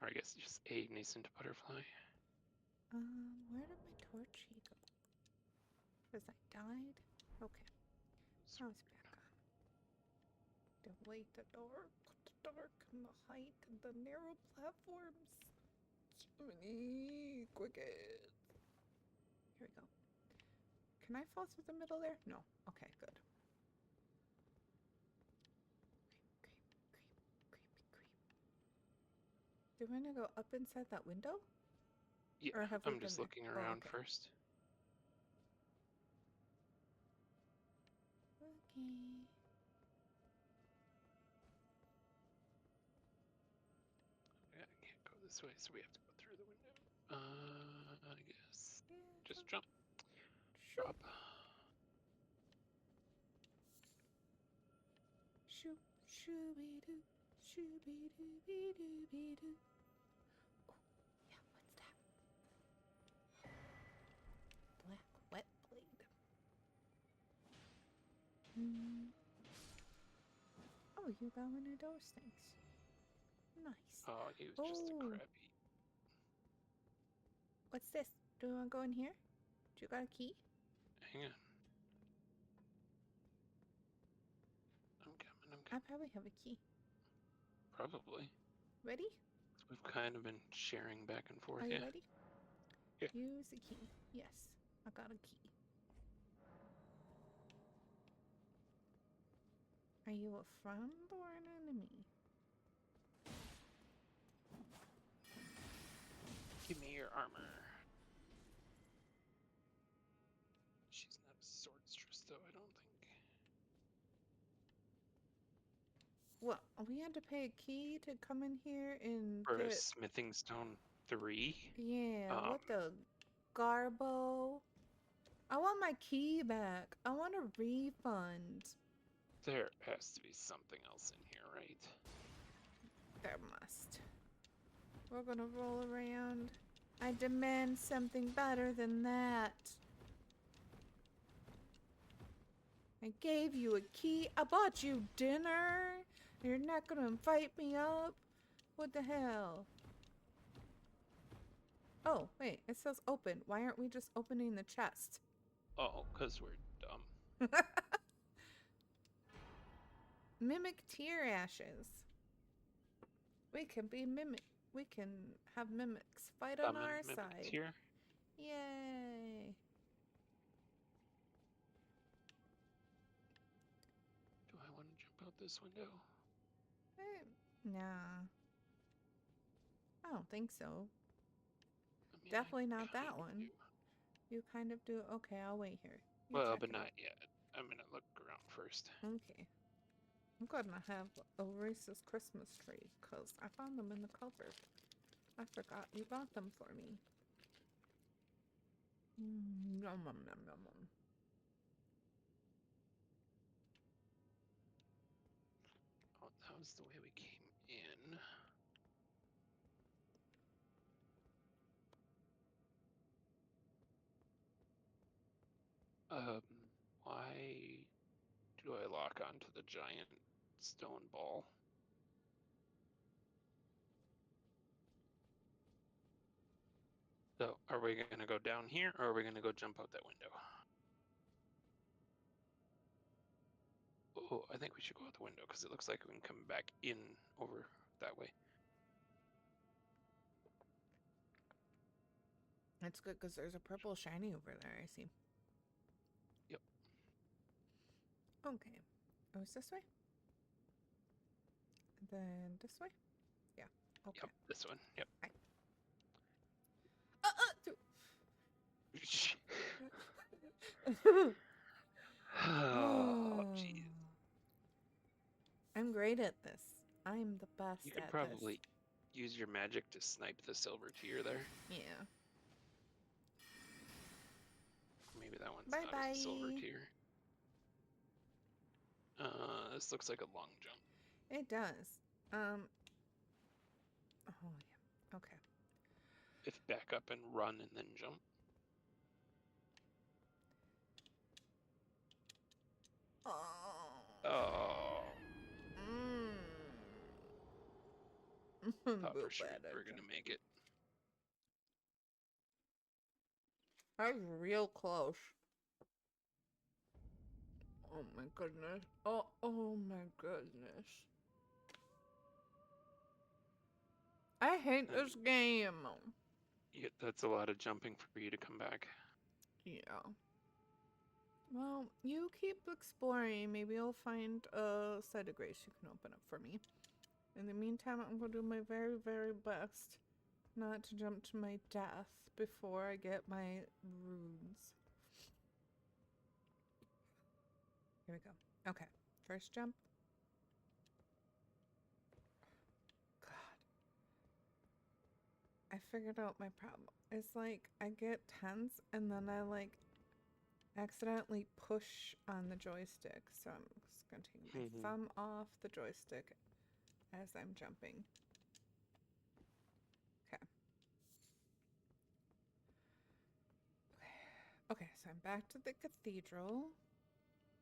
Or I guess just a nascent butterfly. Where did my torchy go? Because I died? Okay. Now it's back on. The light, the dark, and the height, and the narrow platforms. Jiminy Cricket. Here we go. Can I fall through the middle there? No. Okay, good. Creep. Do we want to go up inside that window? Yeah, Or have we I'm been just there? looking Oh, around okay. first. Okay. Yeah, I can't go this way, so we have to go through the window. I guess. Yeah, Just jump. shoot. Drop. Shoot. Shooby-doo. Shooby-dooby-dooby-doo. Oh, yeah, what's that? Black wet blade. Oh, you got one of those things. Nice. Oh, he was just a crappy. What's this? Do you want to go in here? Do you got a key? Hang on. I'm coming. I probably have a key. Probably. Ready? We've kind of been sharing back and forth. Are you Yeah. ready? Yeah. Use the key. Yes, I got a key. Are you a friend or an enemy? Give me your armor. She's not a swordstress, though, I don't think. Well, we had to pay a key to come in here and For get... Smithing Stone 3? Yeah, what the... Garbo. I want my key back. I want a refund. There has to be something else in here, right? There must. We're gonna roll around. I demand something better than that. I gave you a key. I bought you dinner. You're not gonna invite me up? What the hell? Oh, wait. It says open. Why aren't we just opening the chest? Oh, because we're dumb. Mimic tear ashes. We can be mimic. We can have mimics fight on Summon our mimics side. here. Yay. Do I want to jump out this window? Nah. I don't think so. I mean, Definitely I not that kind of one. do. You kind of do. Okay, I'll wait here. You Well, check but it not out. yet. I'm gonna look around first. Okay. I'm gonna have a Reese's Christmas tree because I found them in the cupboard. I forgot you got them for me. Yum, yum, yum, yum, yum. Oh, that was the way we came in. Um, why do I lock onto the giant stone ball? So, are we gonna go down here, or are we gonna go jump out that window? Oh, I think we should go out the window because it looks like we can come back in over that way. It's good because there's a purple shiny over there, I see. Yep. Okay. Oh, it's this way? Then this way? Yeah. Okay. Yep, this one. Yep. Hi. Oh, jeez. I'm great at this. I'm the best You could at probably use your magic to snipe the silver tear there. this. Yeah. Maybe that one's Bye not bye. a silver tear. This looks like a long jump. It does. Oh yeah. Okay. If back up and run and then jump. Oh. Oh, thought for Boop sure at we were it. gonna make it. That's real close. Oh my goodness. Oh my goodness. I hate And this game. that's a lot of jumping for you to come back. Yeah. Well, you keep exploring. Maybe you'll find a site of grace you can open up for me. In the meantime, I'm going to do my very, very best not to jump to my death before I get my runes. Here we go. Okay. First jump. God. I figured out my problem. It's like I get tense and then I like accidentally push on the joystick. So I'm just going to take my thumb off the joystick as I'm jumping. Okay. Okay, so I'm back to the cathedral.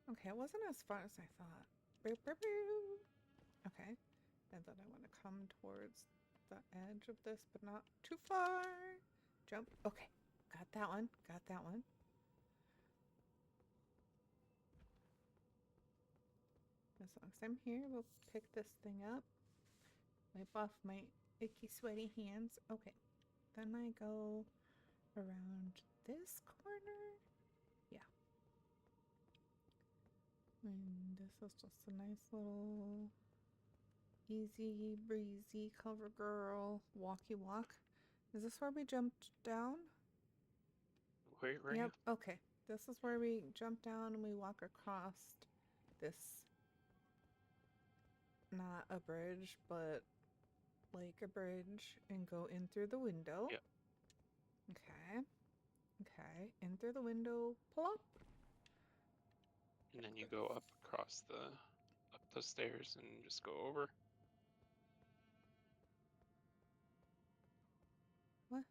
Okay, it wasn't as far as I thought. Boop, boop, boop. Okay, and then I want to come towards the edge of this, but not too far. Jump. Okay, got that one. Got that one. As long as I'm here, we'll pick this thing up. Wipe off my icky, sweaty hands. Okay, then I go around this corner. Yeah. And this is just a nice little easy breezy cover girl walkie walk. Is this where we jumped down? Where are Yep. you? Okay. This is where we jump down and we walk across this, not a bridge, but like a bridge, and go in through the window. Yep. Okay. Okay, in through the window, plop. And then you go up across up the stairs and just go over. What?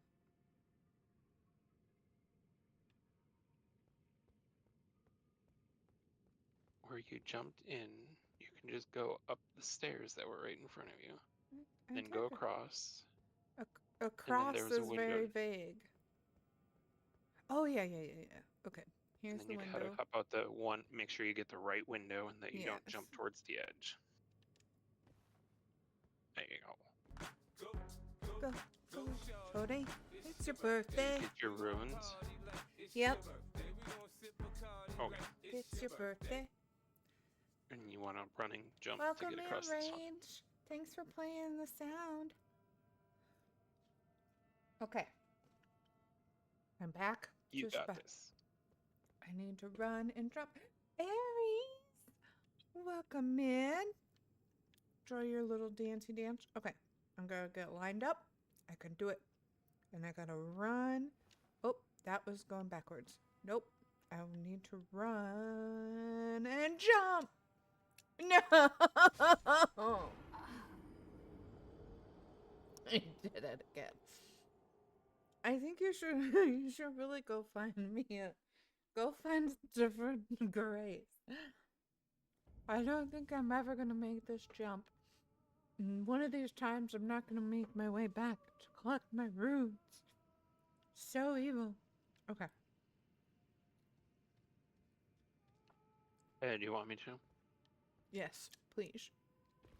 Where you jumped in, you can just go up the stairs that were right in front of you. I Then tried go to. across. And then there Across was a is window. very vague. Oh, yeah, yeah, yeah, yeah. Okay, And here's then the you gotta window. hop out the one, make sure you get the right window and that you Yes. don't jump towards the edge. There you go. Go, go, Shorty. It's your There birthday. you get your ruins. Yep. Okay. It's your birthday. And you want a running jump to Welcome get in, across this one. Rage. Thanks for playing the sound. Okay. I'm back. You Just got back. this. I need to run and jump. Aries, welcome in. Draw your little dancey dance. Okay, I'm gonna get lined up. I can do it. And I gotta run. Oh, that was going backwards. Nope. I need to run and jump. No. I did it again. I think you should you should really go find me go find different grays. I don't think I'm ever gonna make this jump. And one of these times I'm not gonna make my way back to collect my runes. So evil. Okay. Hey, do you want me to? Yes, please. Okay.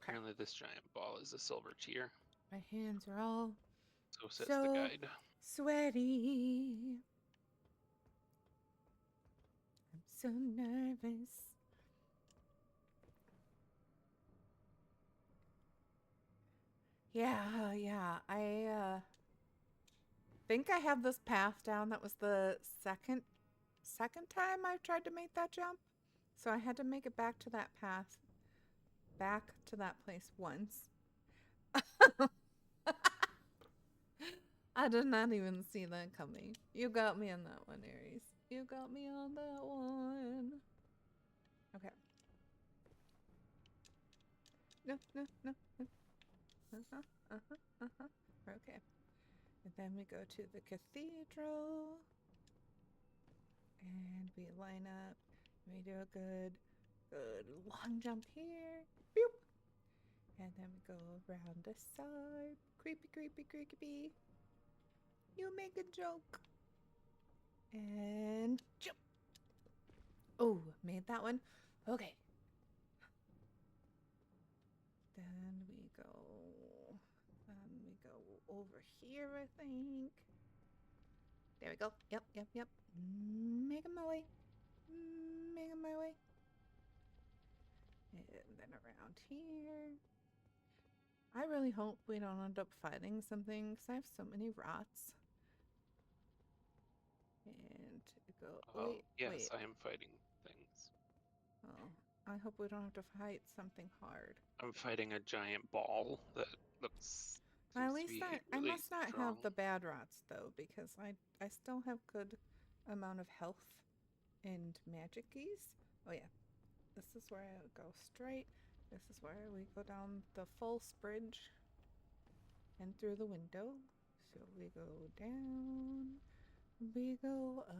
Apparently this giant ball is a silver tier. My hands are all So says the so guide. sweaty. I'm so nervous. Yeah. I think I have this path down. That was the second time I've tried to make that jump. So I had to make it back to that path, back to that place once. I did not even see that coming. You got me on that one, Aries. You got me on that one. Okay. No. Okay. And then we go to the cathedral. And we line up. We do a good long jump here. Boop. And then we go around the side. Creepy. You make a joke. And jump. Oh, made that one. Okay. Then we go over here, I think. There we go. Yep. Making my way. And then around here. I really hope we don't end up fighting something because I have so many rots. And go. Yes, Wait. I am fighting things. Oh, I hope we don't have to fight something hard. I'm fighting a giant ball that looks Well, at seems to least be I really must not strong. have the bad rots though, because I still have good amount of health and magic keys. Oh yeah, this is where I go straight. This is where we go down the false bridge and through the window. So we go down, we go up,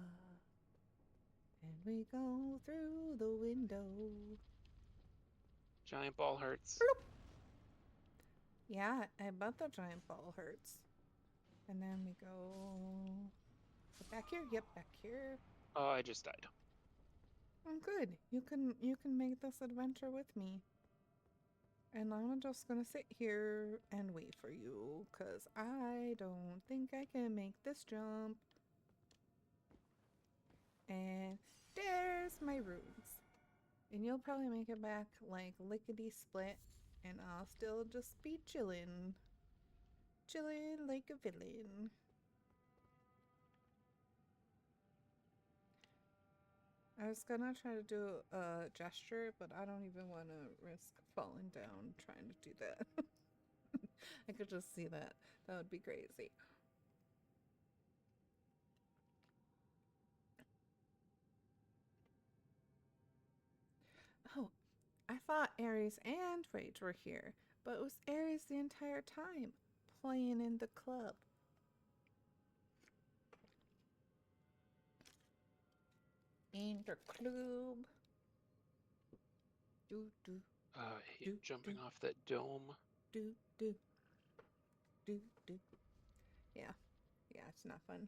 and we go through the window. Giant ball hurts. Bloop. Yeah, I bet the giant ball hurts. And then we go back here. Yep, back here. Oh, I just died. I'm good. You can make this adventure with me. And I'm just gonna sit here and wait for you, cause I don't think I can make this jump. And there's my runes. And you'll probably make it back like lickety split, and I'll still just be chillin'. Chillin' like a villain. I was gonna try to do a gesture, but I don't even want to risk falling down trying to do that. I could just see that. That would be crazy. thought Aries and Rage were here, but it was Aries the entire time, playing in the club. In the club. Do, do, I hate do, jumping do, off that dome. do, do, do, do. Yeah, yeah, it's not fun.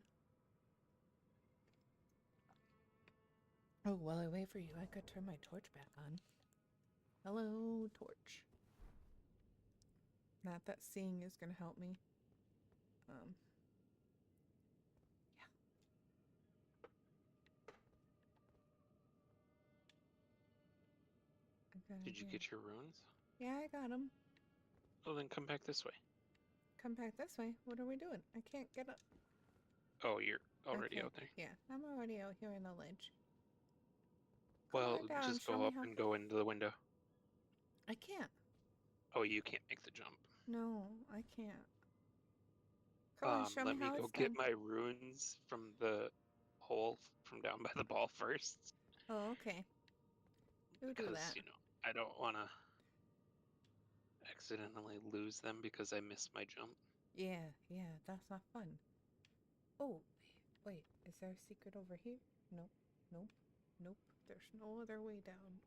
Oh, while I wait for you, I could turn my torch back on. Hello, torch. Not that seeing is gonna help me. Yeah. Did you get your runes? Yeah, I got them. Well, then come back this way. Come back this way. What are we doing? I can't get up. Oh, you're already Okay. out there. Yeah, I'm already out here in the ledge. Come Well, on down. just Show go me up how. and go into the window. I can't. Oh, you can't make the jump. No, I can't. Come on, show me Let me how go it's get done. my runes from the hole from down by the ball first. Oh, okay. You do Because, that. I don't want to accidentally lose them because I missed my jump. Yeah, yeah, that's not fun. Oh, wait. Is there a secret over here? Nope, nope, nope. There's no other way down.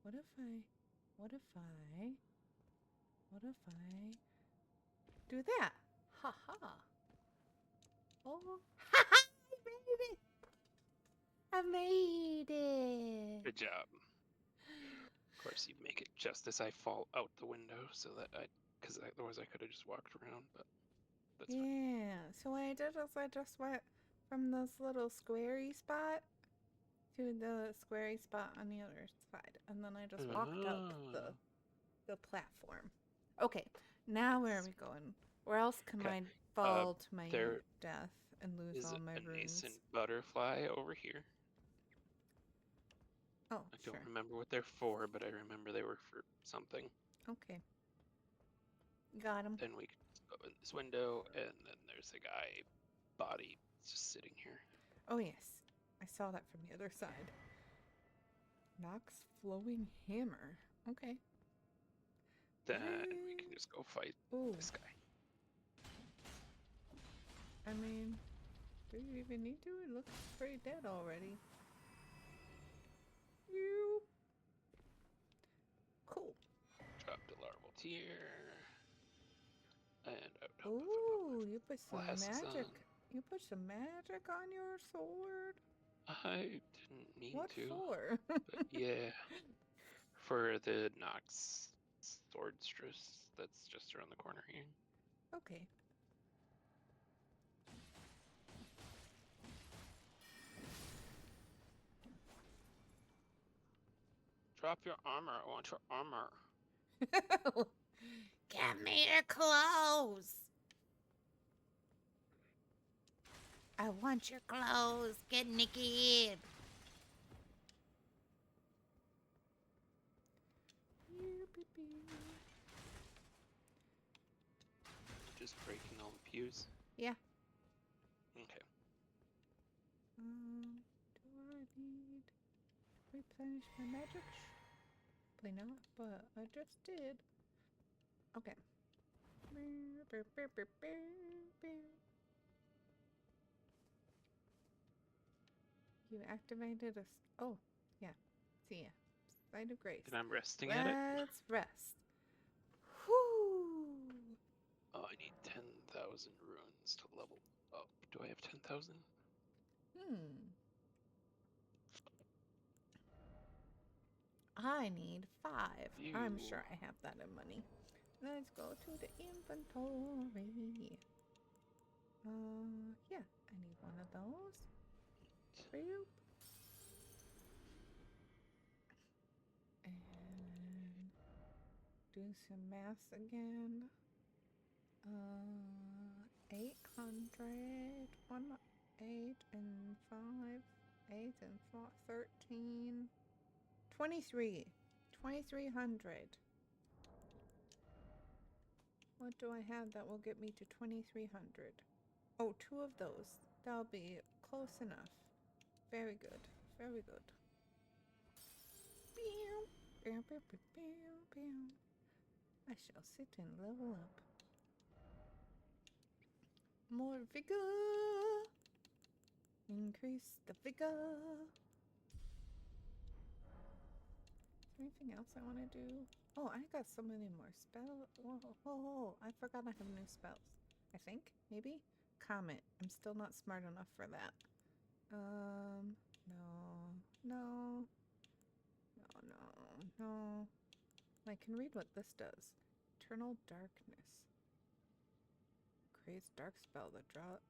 What if I, what if I, what if I do that? Ha ha. Oh, ha ha! I made it! I made it! Good job. Of course, you make it just as I fall out the window, so that because otherwise I could have just walked around, but that's fine. Yeah, so what I did is I just went from this little squarey spot to the squarey spot on the other side, and then I just walked up Oh, the platform. Okay, now where are it's we going? Where else can okay. I Uh, fall to my there death and lose is all my a runes? nascent butterfly over here. Oh, I don't sure. remember what they're for, but I remember they were for something. Okay, got him. Then we can just go in this window, and then there's a guy body just sitting here. Oh yes, I saw that from the other side. Nox flowing hammer. Okay. Then we can just go fight Ooh, this guy. I mean, do you even need to? It looks pretty dead already. You. Cool. Dropped a larval tear. And I would hope if I put Ooh, you put my some glasses magic. on. You put some magic on your sword? I didn't mean What to, for? but yeah. For the Nox swordstress that's just around the corner here. Okay. Drop your armor. I want your armor. Give me your clothes. I want your clothes. Get naked. Just breaking all the pews. Yeah. Okay. Do I need replenish my magic? Probably not, but I just did. Okay. You activated a. Oh, yeah. See ya. Site of Grace. And I'm resting at it. Let's rest. Whoo! Oh, I need 10,000 runes to level up. Do I have 10,000? Hmm. I need 5. I'm You. sure I have that in money. Let's go to the inventory. Yeah, I need one of those. Boop. And do some math again. 800. 8 and 5. 8 and 4, 13. 23. 2300. What do I have that will get me to 2300? Oh, 2 of those. That'll be close enough. Very good. Very good. I shall sit and level up. More vigor. Increase the vigor. Is there anything else I want to do? Oh, I got so many more spells. Whoa, whoa, whoa. I forgot I have new spells. I think, maybe? Comet. I'm still not smart enough for that. No, no, no, no, no. I can read what this does. Eternal Darkness. Creates dark spell that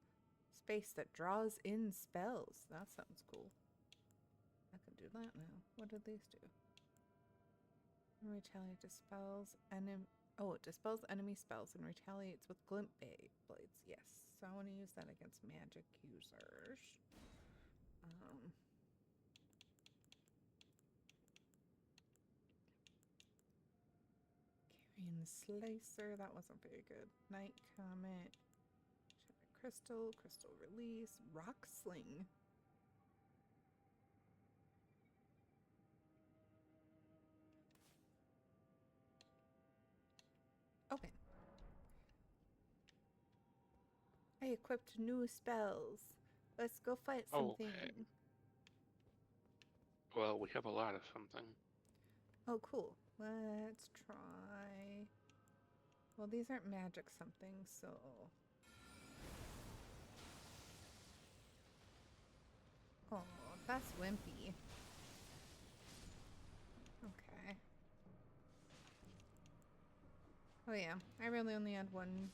space that draws in spells. That sounds cool. I can do that now. What do these do? Retaliate dispels it dispels enemy spells and retaliates with glint blades. Yes, so I want to use that against magic users. Carrion Slicer, that wasn't very good. Night Comet, Crystal Release, Rock Sling. Open. I equipped new spells. Let's go fight something. Okay. Well, we have a lot of something. Oh, cool. Let's try. Well, these aren't magic something, so. Oh, that's wimpy. Okay. Oh yeah, I really only had one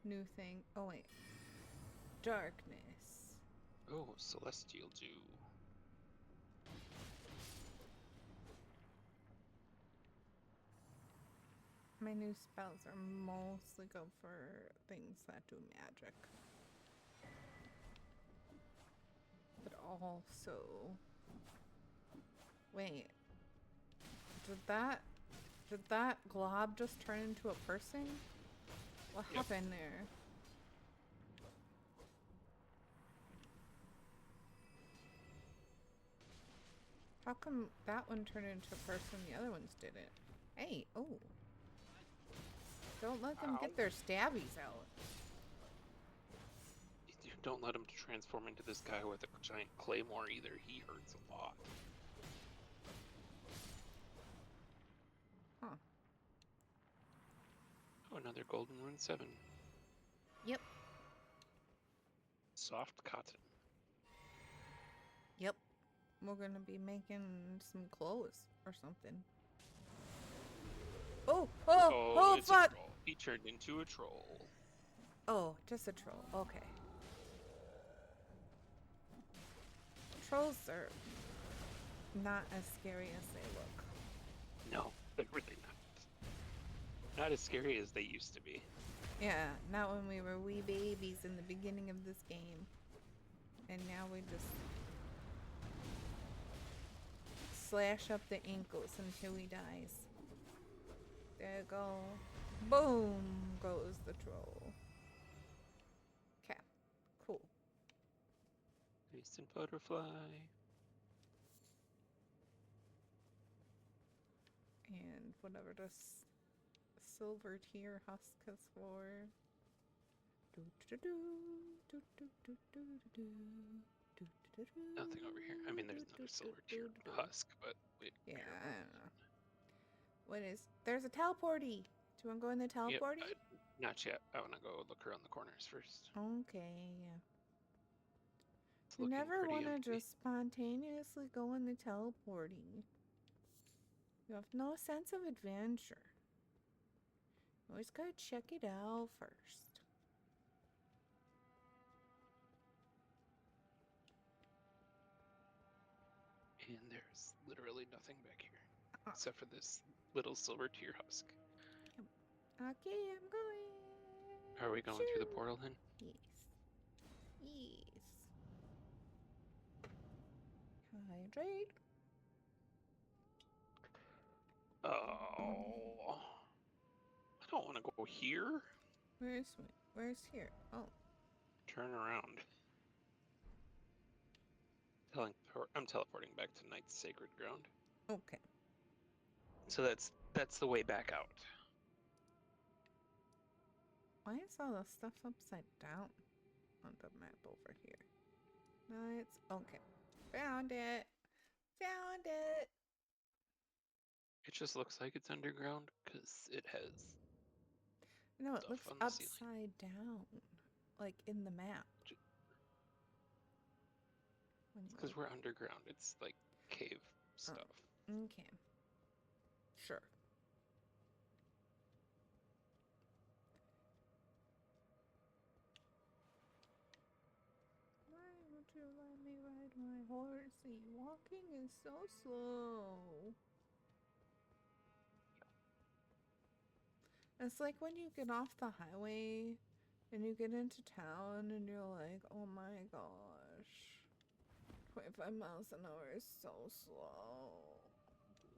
new thing. Oh wait. Darkness. Oh, Celestial Dew. My new spells are mostly go for things that do magic. But also... Wait. Did that glob just turn into a person? What happened there? How come that one turned into a person and the other ones didn't? Hey, oh. Don't let them get their stabbies out. You don't let him transform into this guy with a giant claymore either. He hurts a lot. Huh. Oh, another golden rune 7. Yep. Soft cotton. Yep. We're gonna be making some clothes or something. Oh, It's fuck! a troll. He turned into a troll. Oh, just a troll. Okay. Trolls are not as scary as they look. No, they're really not. Not as scary as they used to be. Yeah, not when we were wee babies in the beginning of this game. And now we just slash up the ankles until he dies. There you go. Boom goes the troll. Okay, cool. Instant butterfly. And whatever this silver tier husk is for. Nothing over here. I mean, there's another silver tier husk, but wait. Yeah, I don't know. What is? There's a teleporty. Do you want to go in the teleporty? Yep, not yet. I want to go look around the corners first. Okay, yeah. It's You never want to empty. just spontaneously go in the teleporty. You have no sense of adventure. You always gotta check it out first. And there's literally nothing back here. Except for this little silver tier husk. Okay, I'm going. Are we going through the portal then? Yes. Yes. Hydrate. Oh. don't want to go here. Where's here? Oh. Turn around. I'm teleporting back to Night's Sacred Ground. Okay. So that's the way back out. Why is all the stuff upside down on the map over here? No, it's okay. Found it. Found it. It just looks like it's underground because it has No, it stuff looks on the ceiling. upside down, like in the map. Because we're underground. It's like cave stuff. Okay. Sure. Why won't you let me ride my horsey? Walking is so slow. It's like when you get off the highway and you get into town and you're like, oh my gosh, 25 miles an hour is so slow.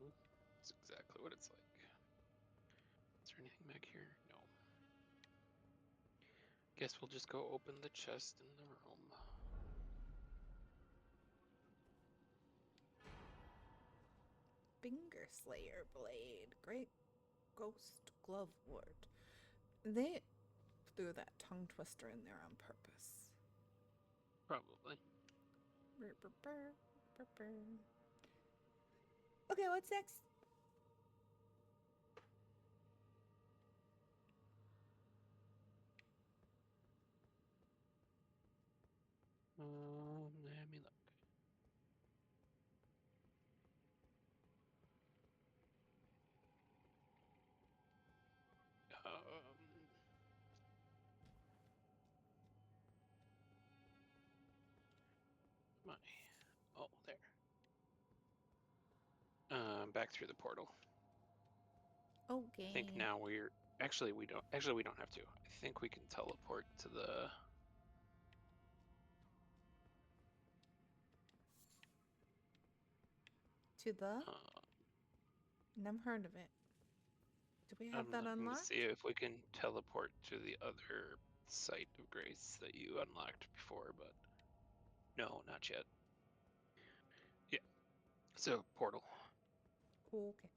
That's exactly what it's like. Is there anything back here? No. Guess we'll just go open the chest in the room. Finger Slayer blade. Great ghost glove ward. They threw that tongue twister in there on purpose. Probably. Okay, what's next? Let me look. My. Oh, there. Back through the portal. Okay. I think now we don't have to. I think we can teleport to the Never heard of it. Do we have I'm that looking unlocked? to see if we can teleport to the other site of grace that you unlocked before, but no, not yet. Yeah. So portal. Okay.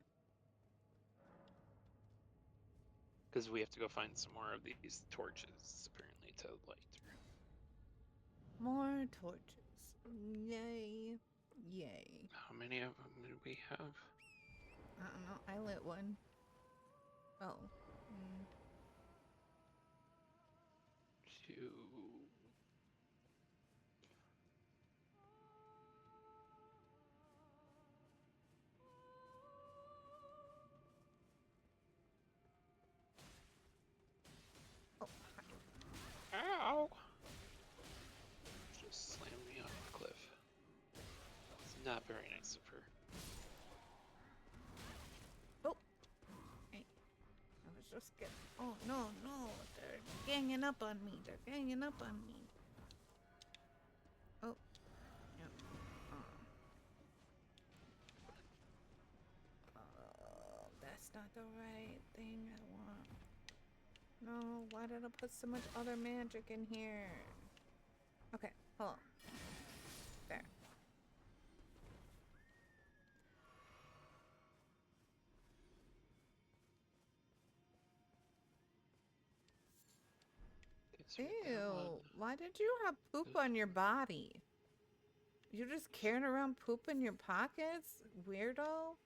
Because we have to go find some more of these torches, apparently, to light. More torches. Yay. Yay. How many of them do we have? I don't know. I lit one. Oh. Two. Oh, Ow! Just slammed me off the cliff. It's not very nice of her. Oh. Hey. I was just getting. Oh, no, no. They're ganging up on me. They're ganging up on me. Oh. Yep. Oh, that's not the right thing I want. No, why did I put so much other magic in here? Okay, hold on. There. Ew, why did you have poop on your body? You just carrying around poop in your pockets? Weirdo?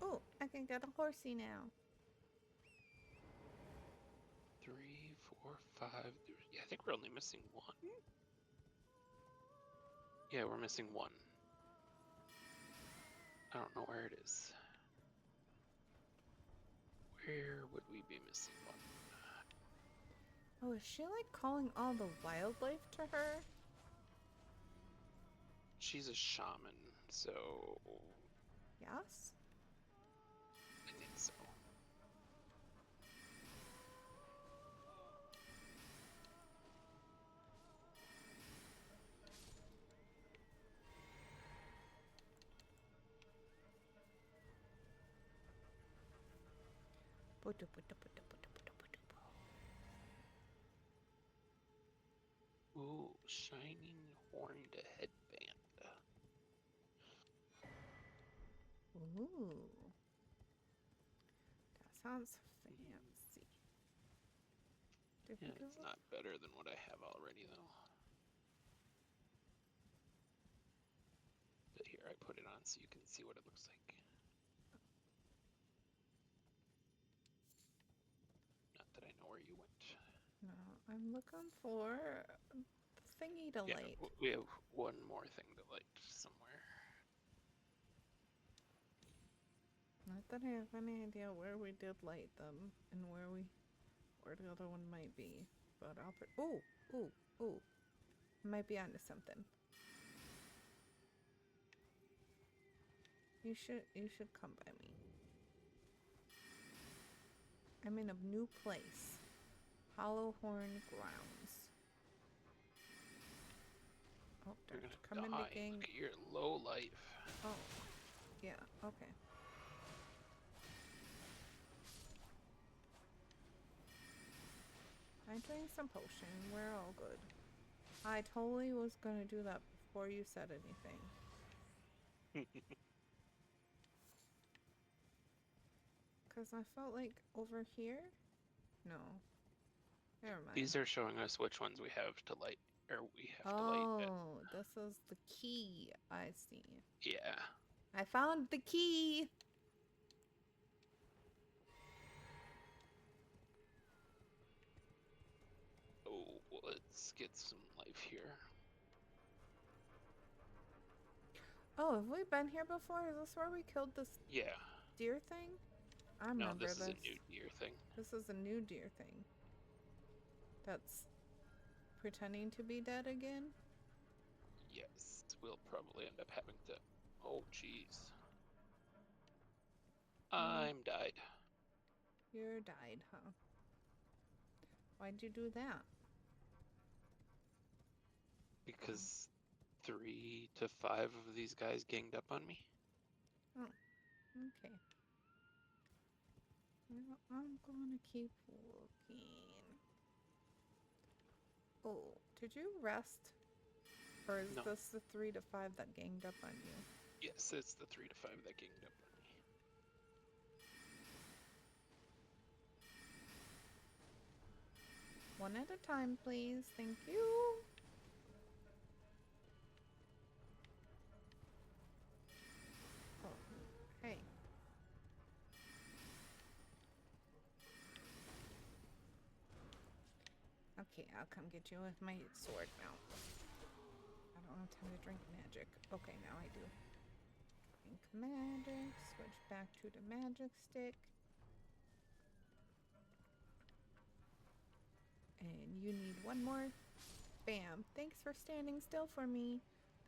Oh, I can get a horsey now. 3, 4, 5. Yeah, I think we're only missing one. Yeah, we're missing one. I don't know where it is. Where would we be missing one? Oh, is she like calling all the wildlife to her? She's a shaman, so Yes? I think so. Ooh, shining horned headband. Ooh, that sounds fancy. Yeah, Difficult. it's not better than what I have already, though. But here, I put it on so you can see what it looks like. Not that I know where you went. No, I'm looking for the thingy to Yeah, light. we have one more thing to light somewhere. Not that I have any idea where we did light them and where the other one might be. But I'll put. Ooh, ooh, ooh. Might be onto something. You should come by me. I'm in a new place. Hollowhorn Grounds. Oh, You're they're gonna coming to die. gang. Look at your low life. Oh, yeah, okay. I drank some potion. We're all good. I totally was gonna do that before you said anything. Because I felt like over here? No. Never mind. These are showing us which ones we have to light, or we have to light. Oh, this is the key. I see. Yeah. I found the key! Oh, let's get some life here. Oh, have we been here before? Is this where we killed this Yeah. deer thing? I No, remember this is this. a new deer thing. This is a new deer thing. That's pretending to be dead again? Yes, we'll probably end up having to. Oh, jeez. I'm died. You died, huh? Why'd you do that? Because 3 to 5 of these guys ganged up on me. Oh, okay. Well, I'm gonna keep looking. Oh, did you rest? Or is No. this the 3 to 5 that ganged up on you? Yes, it's the 3 to 5 that ganged up on me. One at a time, please. Thank you. Oh, hey. Okay, I'll come get you with my sword now. I don't have time to drink magic. Okay, now I do. Drink magic. Switch back to the magic stick. And you need one more. Bam. Thanks for standing still for me.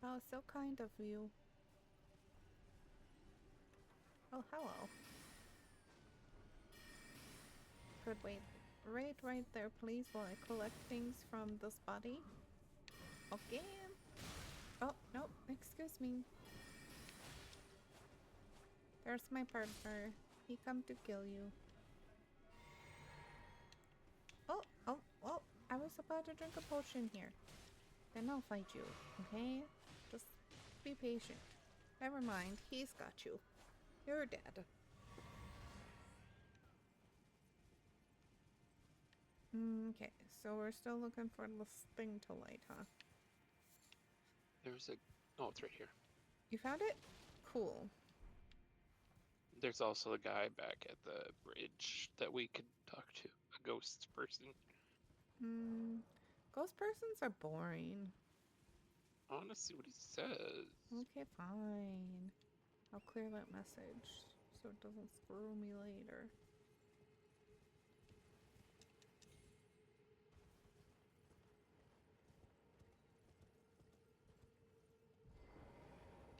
That was so kind of you. Oh, hello. Could wait right there, please, while I collect things from this body. Okay. Oh, no, excuse me. There's my partner. He come to kill you. Oh, I was about to drink a potion here. Then I'll fight you, okay? Just be patient. Never mind, he's got you. You're dead. Okay, so we're still looking for this thing to light, huh? There's a. Oh, it's right here. You found it? Cool. There's also a guy back at the bridge that we could talk to. A ghost person. Ghost persons are boring. I want to see what he says. Okay, fine. I'll clear that message so it doesn't screw me later.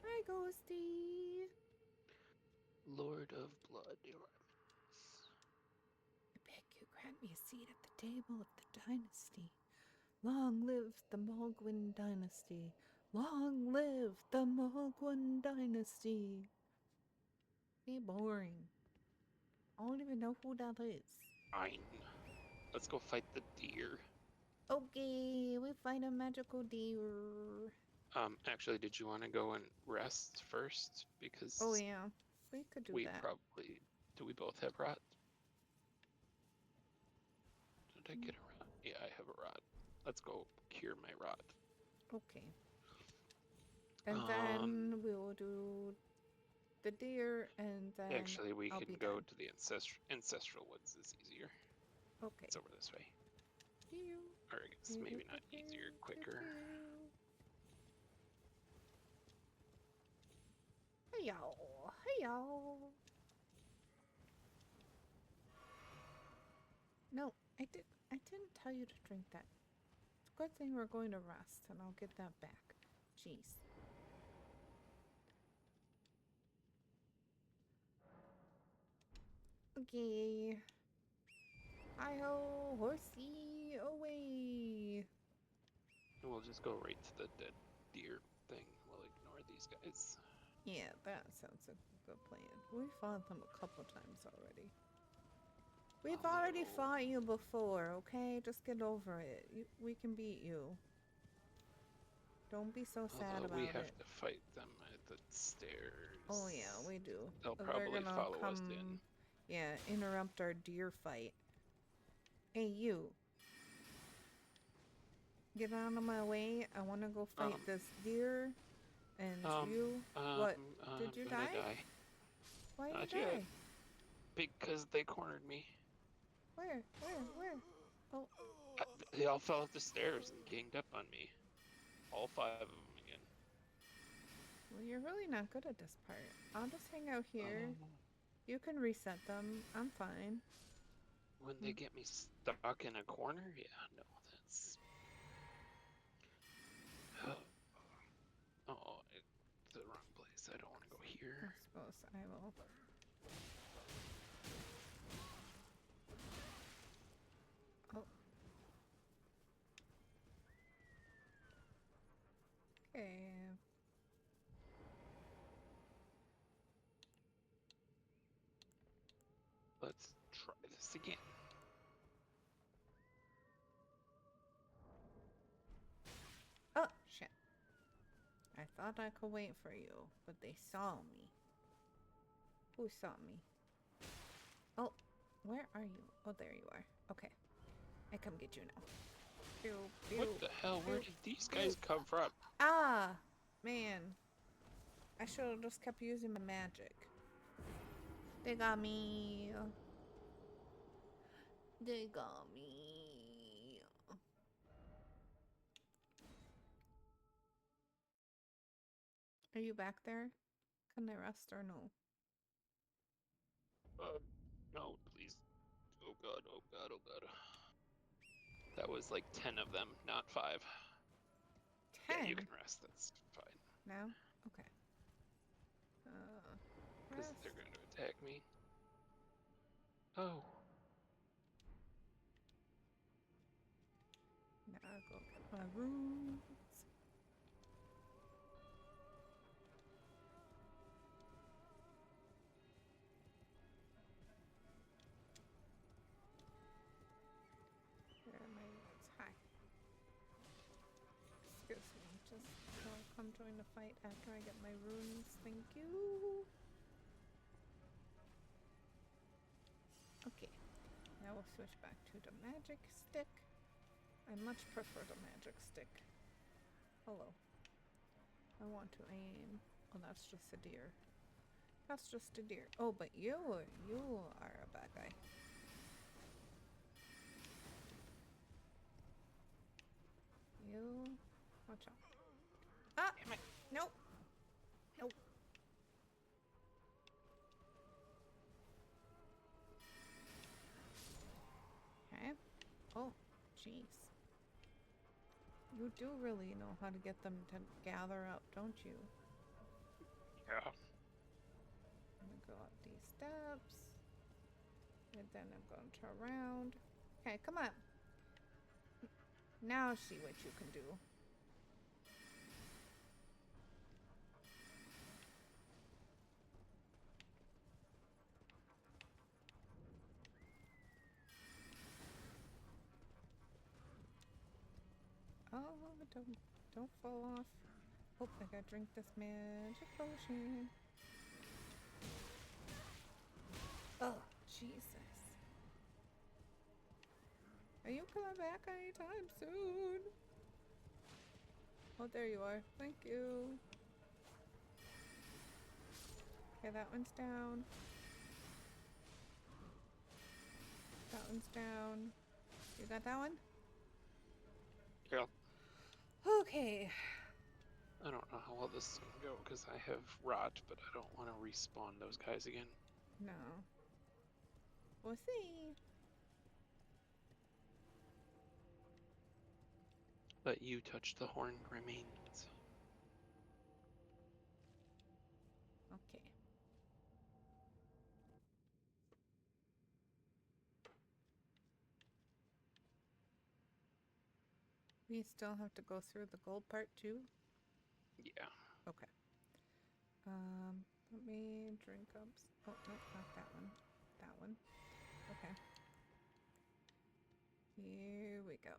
Hi, Ghosty! Lord of Blood, your arms. I beg you, grant me a seat at the table of the dynasty. Long live the Mogwin dynasty! Long live the Mogwin dynasty! Be boring. I don't even know who that is. Fine. Let's go fight the deer. Okay, we find a magical deer. Actually, did you want to go and rest first? Because Oh yeah, we could do we that. probably... Do we both have rot? Did I get a rot? Yeah, I have a rot. Let's go cure my rot. Okay. And then we will do the deer, and then Actually, we I'll can be go done. to the ancestral woods. Is easier. Okay. It's over this way. Pew, Or I guess pew, maybe pew, not pew, easier, pew, quicker. pew. Hey y'all, hey y'all. No, I didn't tell you to drink that. It's a good thing we're going to rest, and I'll get that back. Jeez. Okay. Hi-ho, horsey, away. And we'll just go right to the dead deer thing. We'll ignore these guys. Yeah, that sounds like a good plan. We fought them a couple times already. We've already Although, fought you before, okay? Just get over it. We can beat you. Don't be so sad we about have it. to fight them at the stairs. Oh yeah, we do. They'll They're probably gonna follow us in. come, yeah, interrupt our deer fight. Hey, you. Get out of my way. I want to go fight this deer. And you? What? Did you I'm gonna die? die. Why did Not you yet. die? Because they cornered me. Where? Where? Oh, They all fell up the stairs and ganged up on me. All 5 of them again. well, you're really not good at this part. I'll just hang out here. Oh, You can reset them. I'm fine. when they get me stuck in a corner? Yeah, no, that's... Oh, it's the wrong place. I don't want to go here. I suppose I will. Oh. Okay. Let's try this again. Oh, shit. I thought I could wait for you, but they saw me. Who saw me? Oh, where are you? Oh, there you are. Okay. I come get you now. Pew, pew, What the hell? Where pew, did these pew. guys come from? Ah! Man. I should have just kept using my magic. They got me. They got me. Are you back there? Can I rest or no? No, please. Oh god, oh god, oh god. That was like 10 of them, not 5. Yeah, you 10? can rest. That's fine. Now? Okay. Because Rest. they're going to attack me. Oh. Now I'll go get my runes. Where are my runes? Hi. Excuse me. Just don't come join the fight after I get my runes. Thank you. Okay. Now we'll switch back to the magic stick. I much prefer the magic stick. Hello. I want to aim. Oh, that's just a deer. That's just a deer. Oh, but you are a bad guy. You, watch out. Ah! Damn it. Nope. Nope. Okay. Oh, jeez. You do really know how to get them to gather up, don't you? Yeah. I'm gonna go up these steps. And then I'm going to around. Okay, come on. Now see what you can do. Don't fall off. Oh, I gotta drink this magic potion. Oh, Jesus. Are you coming back anytime soon? Oh, there you are. Thank you. Okay, that one's down. That one's down. You got that one? Yeah. Okay. I don't know how well this is gonna go because I have rot, but I don't want to respawn those guys again. No. We'll see. But you touched the horned remains. Okay. We still have to go through the gold part too? Yeah. Okay. Let me drink up. Oh, no, not that one. That one. Okay. Here we go.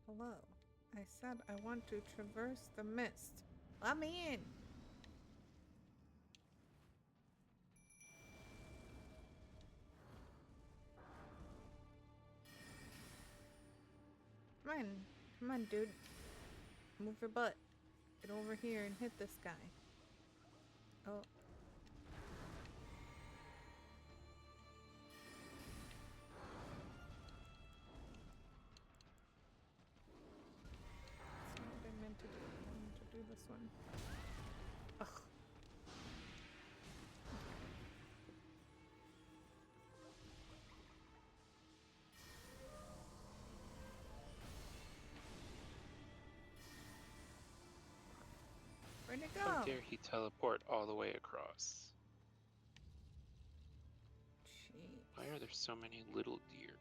Hello. I said I want to traverse the mist. Let me in. Come on. Come on, dude. Move your butt. Get over here and hit this guy. Oh. That's not what I meant to do. I meant to do this one. Ugh. Where'd it go? How dare he teleport all the way across? Jeez. Why are there so many little deer?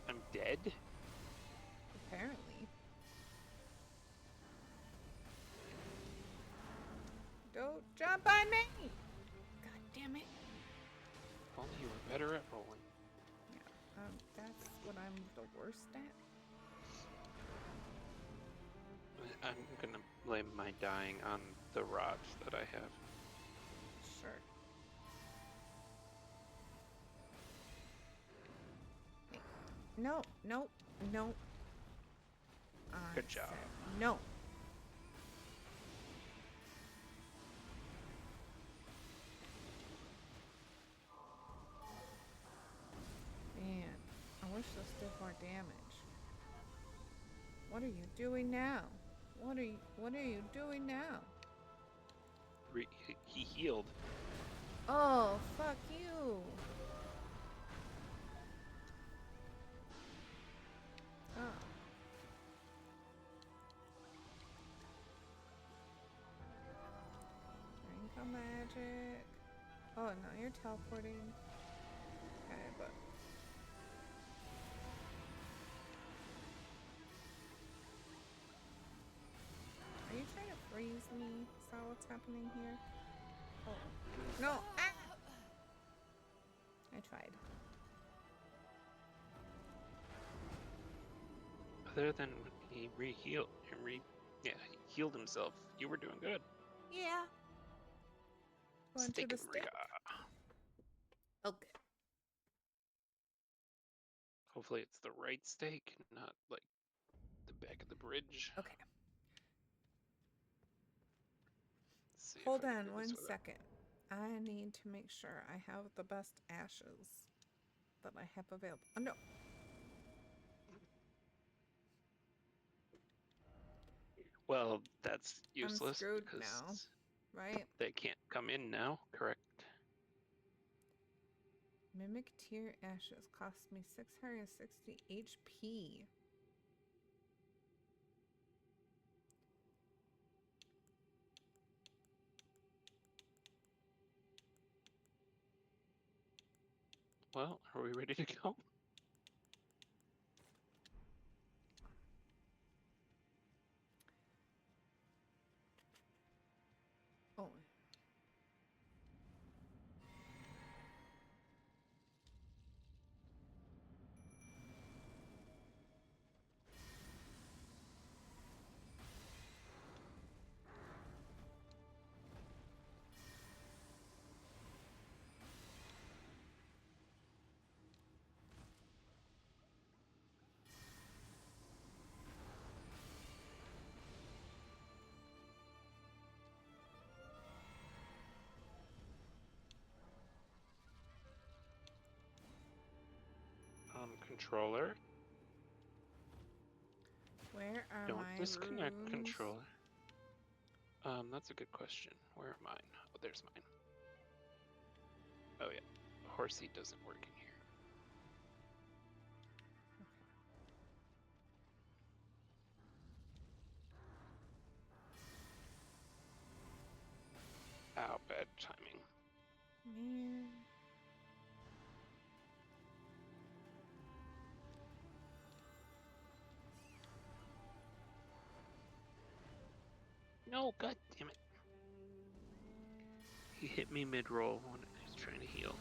I'm dead? Apparently. Don't jump on me! God damn it. If only you were better at rolling. Yeah, that's what I'm the worst at. I'm gonna blame my dying on the rot that I have. Sure. Hey. No, no, no. Good job. No. Man, I wish this did more damage. What are you doing now? What are you doing now? He healed. Oh, fuck you. Oh. Drink of magic. Oh, no, you're teleporting. Okay, but... Are you trying to freeze me? Is that what's happening here? Oh. No! Ah! I tried. Other than he he healed himself. You were doing good. Yeah. Going to Steak the and stick? Okay. Hopefully it's the right steak, not like the back of the bridge. Okay. Let's see Hold if I can on do this 1 without. second. I need to make sure I have the best ashes that I have available. Oh, no. Well, that's I'm useless screwed because now, right? they can't come in now, correct? Mimic tier ashes cost me 660 HP. Well, are we ready to go? Oh. Controller. Where are Don't my disconnect rooms? controller. That's a good question. Where are mine? Oh, there's mine. Oh yeah, horsey doesn't work in here. Ow, bad timing. Man. No, god damn it. He hit me mid-roll when I was trying to heal.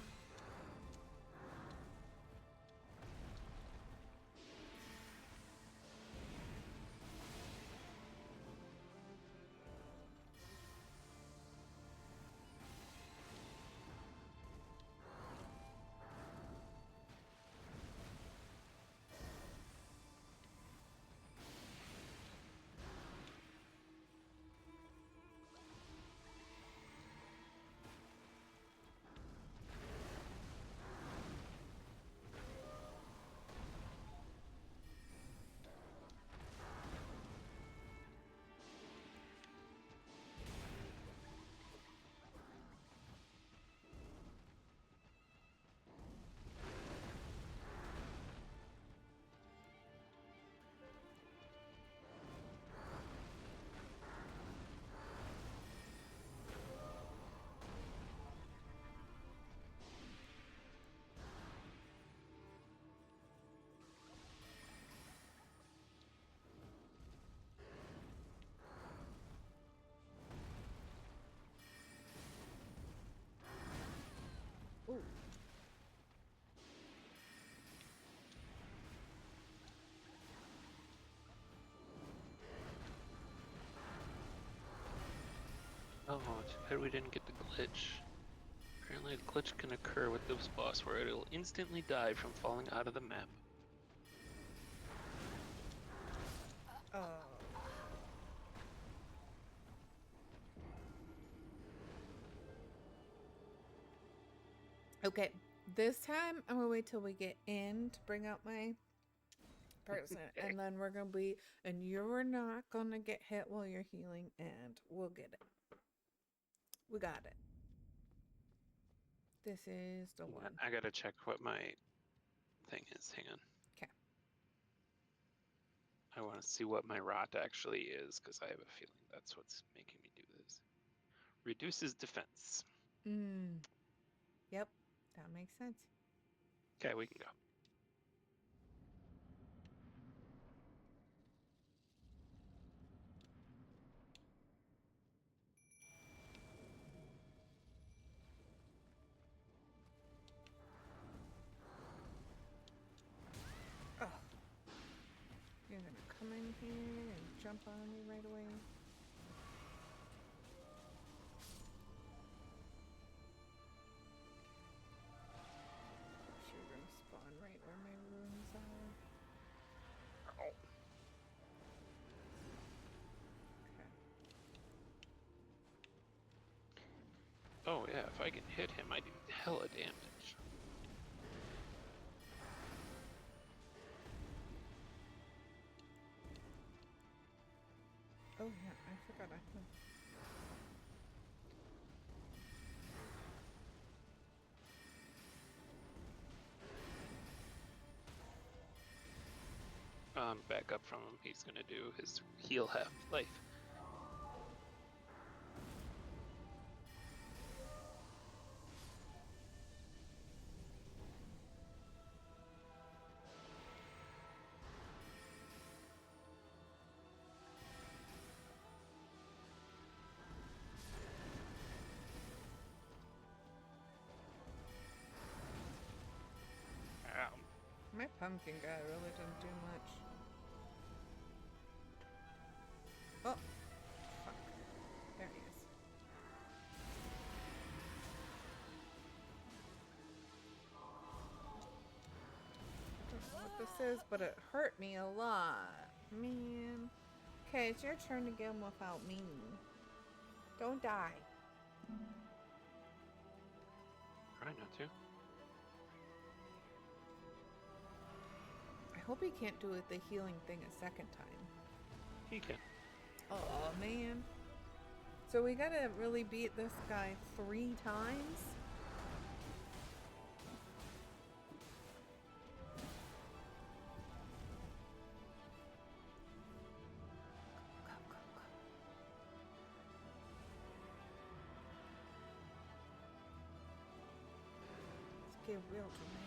Ooh. Oh, too bad we didn't get the glitch. Apparently, a glitch can occur with this boss where it'll instantly die from falling out of the map. Oh. Okay. This time, I'm gonna wait till we get in to bring out my person, Okay. and then we're gonna be, and you're not gonna get hit while you're healing, and we'll get it. We got it. This is the Yeah, one. I gotta check what my thing is. Hang on. Okay. I want to see what my rot actually is because I have a feeling that's what's making me do this. Reduces defense. Mm. Yep. That makes sense. Okay, we can go. Oh. You're gonna come in here and jump on me right away. You're gonna spawn right where my rooms are. Oh. Okay. Oh yeah, if I can hit him, I do hella damage. Oh yeah, I forgot I have. Back up from him. He's gonna do his heal half life. pumpkin guy really didn't do much. Oh, fuck. There he is. I don't know what this is, but it hurt me a lot. Man. Okay, it's your turn again without me. Don't die. Try not to. I hope he can't do the healing thing a second time. He can. Oh, man. So we gotta really beat this guy 3 times? Go, go, go. Let's get real dramatic.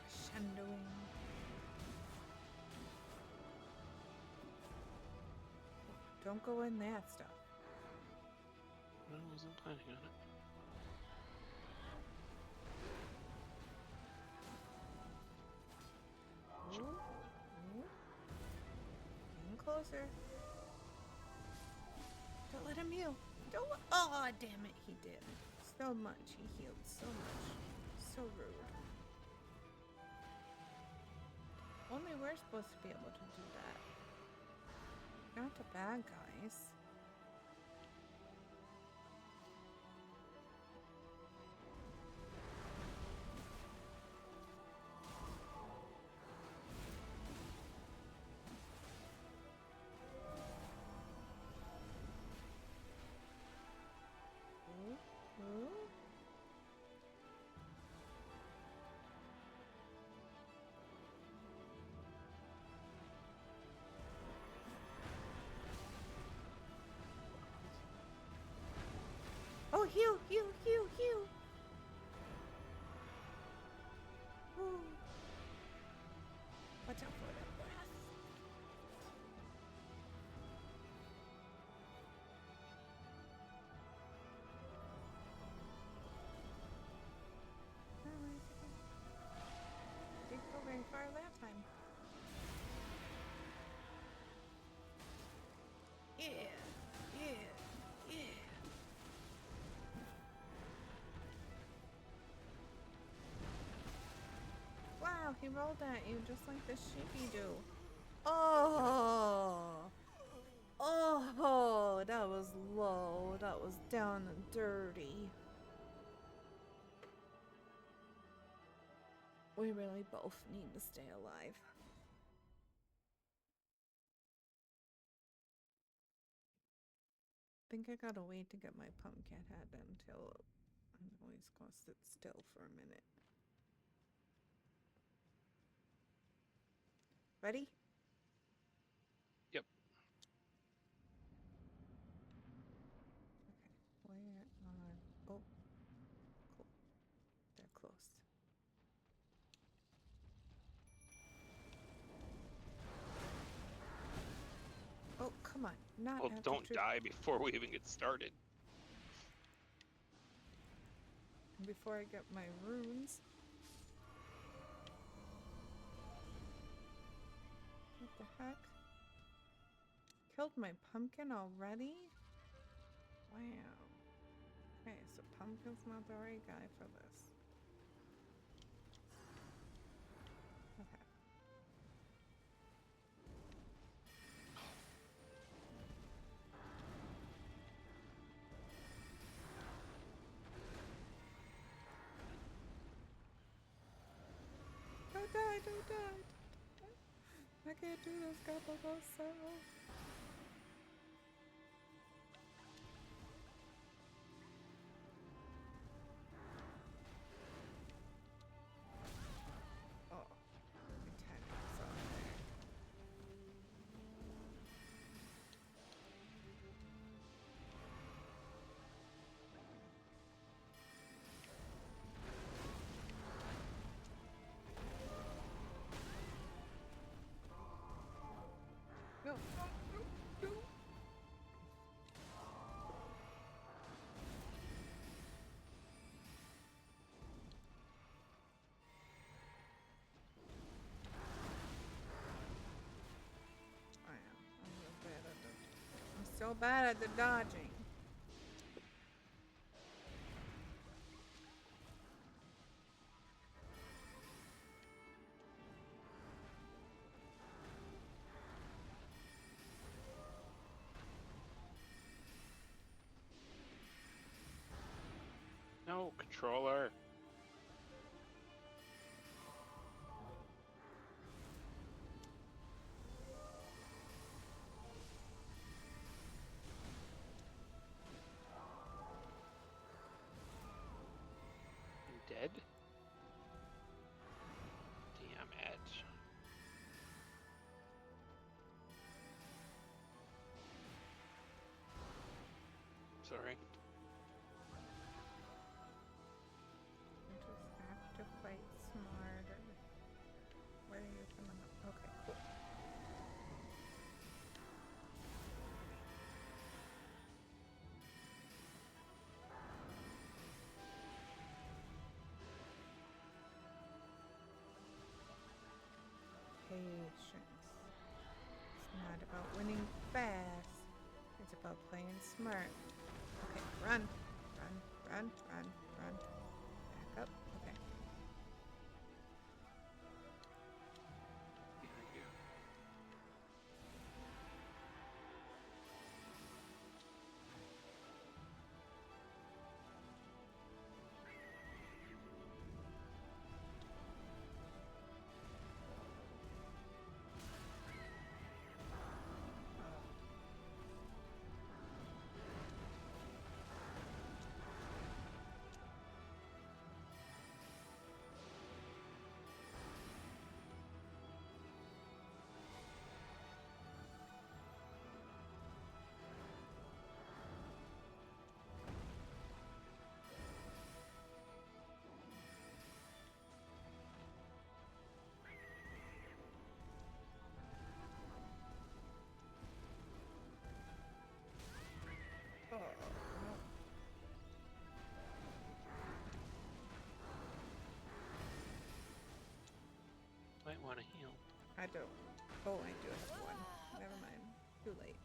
It's crescendoing. Don't go in that stuff. I wasn't planning on it. Ooh, ooh. Getting closer. Don't let him heal. Don't let— oh, damn it, he did. So much. He healed so much. So rude. Only we're supposed to be able to do that. Not the bad guys. Ooh, ooh. Oh, heal, heal, heal, heal. Ooh. Watch out for that breath. Didn't go very far that time. Yeah, yeah, yeah. Wow, he rolled at you just like the sheepy do. Oh, oh, that was low. That was down and dirty. We really both need to stay alive. I think I gotta wait to get my pumpkin head until I'm always gonna sit still for a minute. Ready? Yep. Okay, where on? Oh, cool. They're close. Oh, come on. Not Well, after don't die before we even get started. before I get my runes. What the heck? Killed my pumpkin already? Wow. Okay, so pumpkin's not the right guy for this. Okay. Don't die, don't die. I can't do this guy by myself. Oh, attack myself. No, no, no. so bad at the dodging. No, controller. I'm dead? Damn it. Sorry. You just have to fight smarter. Where are you coming up? Okay, cool. Patience. It's not about winning fast. It's about playing smart. Okay, run. Run, run, run, run. Back up. Okay. Thank you. Oh, no. Might want to heal. I don't. Oh, I do have one. Never mind. Too late.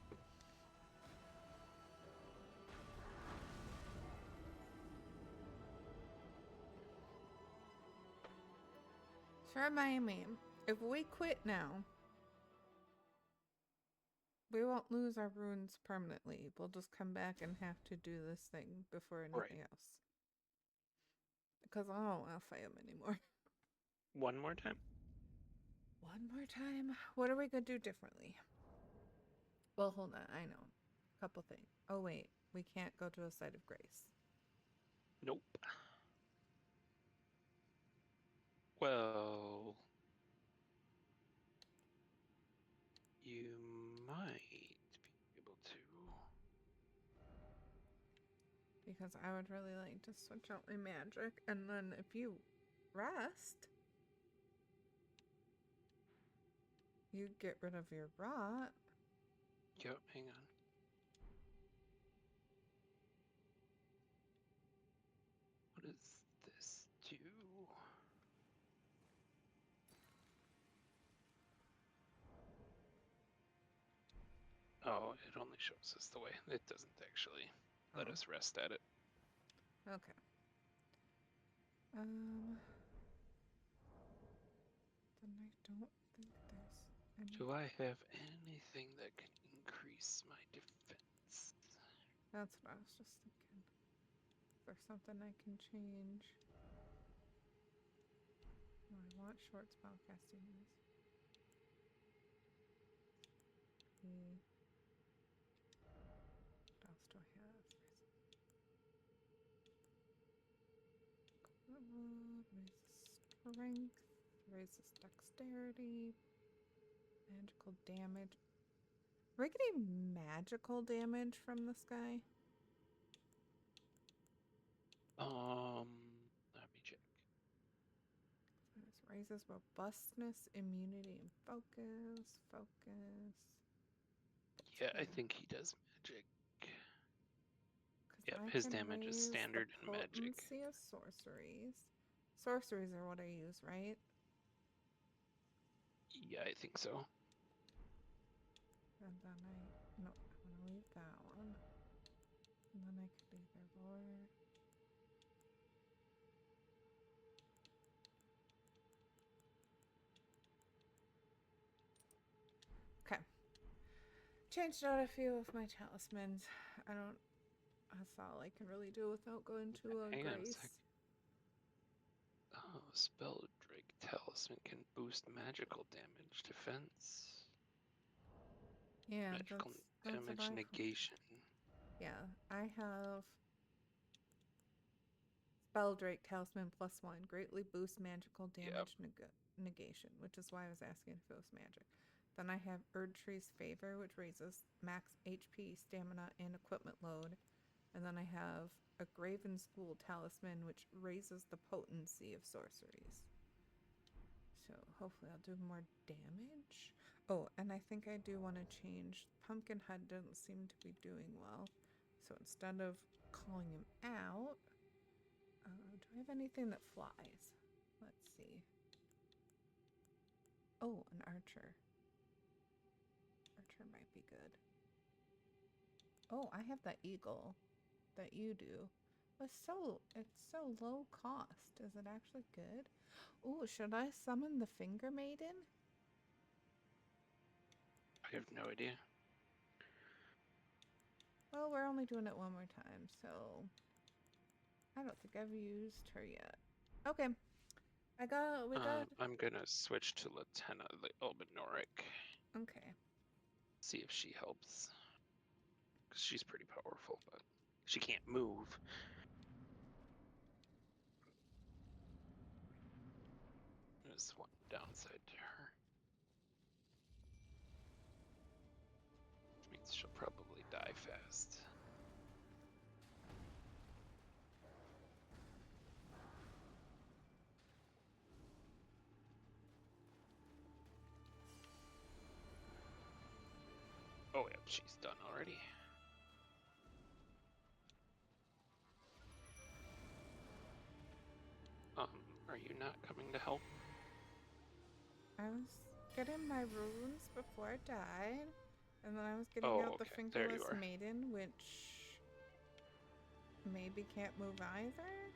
So remind me, if we quit now, we won't lose our runes permanently. We'll just come back and have to do this thing before anything else. Because I don't want to fight him anymore. One more time? One more time. What are we going to do differently? Well, hold on. I know. Couple things. Oh, wait. We can't go to a site of grace. Nope. Well, you might be able to. Because I would really like to switch out my magic. And then if you rest, you get rid of your rot. Yep, hang on. What does this do? Oh, it only shows us the way. It doesn't actually let us rest at it. Okay. Then I don't think there's any. Do I have anything that can increase my defense? That's what I was just thinking. Is there something I can change? No, I want short spell casting use. What else do I have? Raises strength, raises dexterity, magical damage. Are we getting magical damage from this guy? Let me check. This raises robustness, immunity, and focus. Focus. Yeah, I think he does magic. Yep, I his can damage is raise standard the in magic. potency of sorceries. Sorceries are what I use, right? Yeah, I think so. And then I want to leave that one. And then I could either lower. Okay. Changed out a few of my talismans. I don't. That's all I can really do without going to a Hang on a grace. sec. Oh, spell Drake Talisman can boost magical damage, defense, Yeah, magical that's what damage I. negation. Yeah, I have Spelldrake Talisman +1 greatly boosts magical Yep. damage negation, which is why I was asking if it was magic. Then I have Erdtree's Favor, which raises max HP, stamina, and equipment load. And then I have a Graven School Talisman, which raises the potency of sorceries. So hopefully I'll do more damage. Oh, and I think I do want to change. Pumpkinhead doesn't seem to be doing well. So instead of calling him out, do I have anything that flies? Let's see. Oh, an archer. Archer might be good. Oh, I have that eagle that you do. It's so low cost. Is it actually good? Oh, should I summon the Finger Maiden? I have no idea. Well, we're only doing it one more time, so I don't think I've used her yet. Okay. We got. I'm gonna switch to Lieutenant Albinoric. Okay. See if she helps. Because she's pretty powerful, but she can't move. There's one downside to her. Which means she'll probably die fast. Oh, yeah, she's done already. Are you not coming to help? I was getting my runes before I died, and then I was getting Oh, out the okay. There you Fingerless are. Maiden, which maybe can't move either.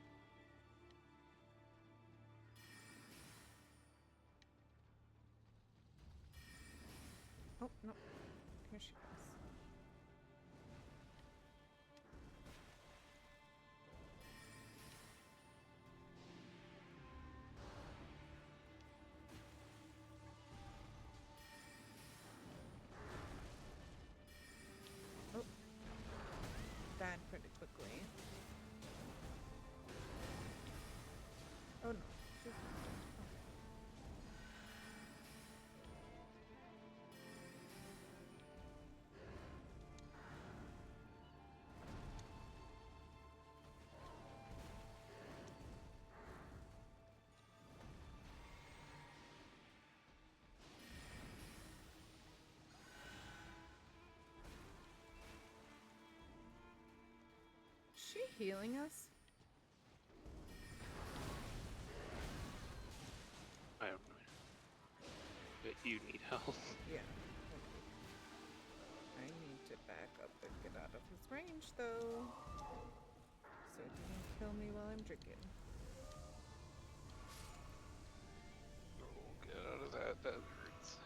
Oh, no. Here she goes. Oh, died pretty quickly. Oh, no. She's not dead. Okay. Is she healing us? I don't know. But you need help. Yeah. I need to back up and get out of his range, though. So it doesn't kill me while I'm drinking. Oh, get out of that. That hurts.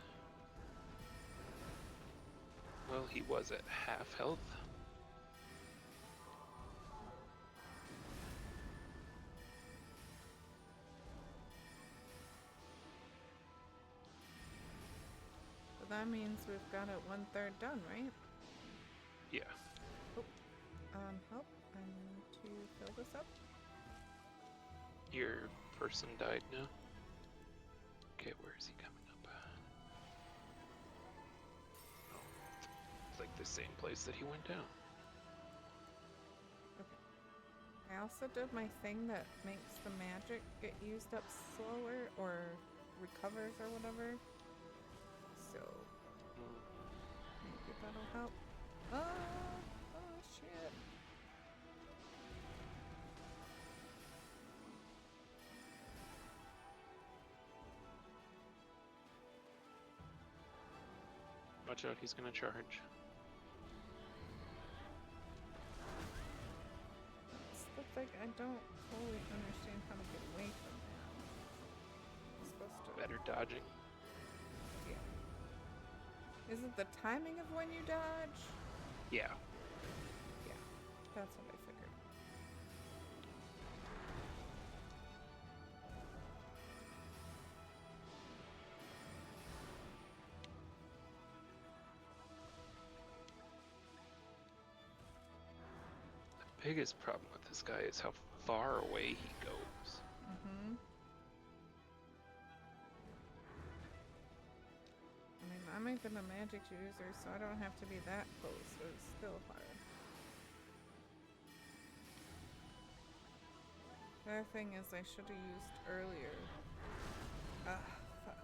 Well, he was at half health. So that means we've got it 1/3 done, right? Yeah. Oh, help. I need to fill this up. Your person died now? Okay, where is he coming up? Oh, it's like the same place that he went down. Okay. I also did my thing that makes the magic get used up slower or recovers or whatever. So maybe that'll help. Oh shit. Watch out, he's gonna charge. like I don't fully understand how to get away from that. I'm supposed to. Better dodging. Yeah. Is it the timing of when you dodge? Yeah. Yeah, that's what I figured. The biggest problem with this guy is how far away he goes. Mm-hmm. I mean, I'm even a magic user, so I don't have to be that close, but it's still hard. The other thing is I should have used earlier. Ah, fuck.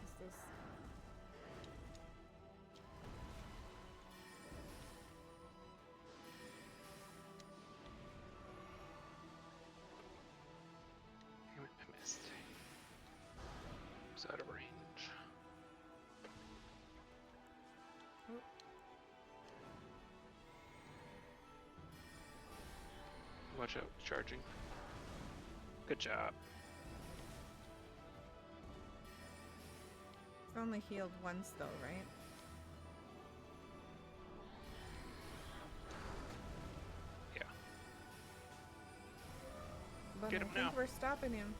Is this... Damn it, I missed. It's out of range. Oh. Watch out, charging. Good job. It's only healed once though, right? Yeah. But Get I him think now. we're stopping him.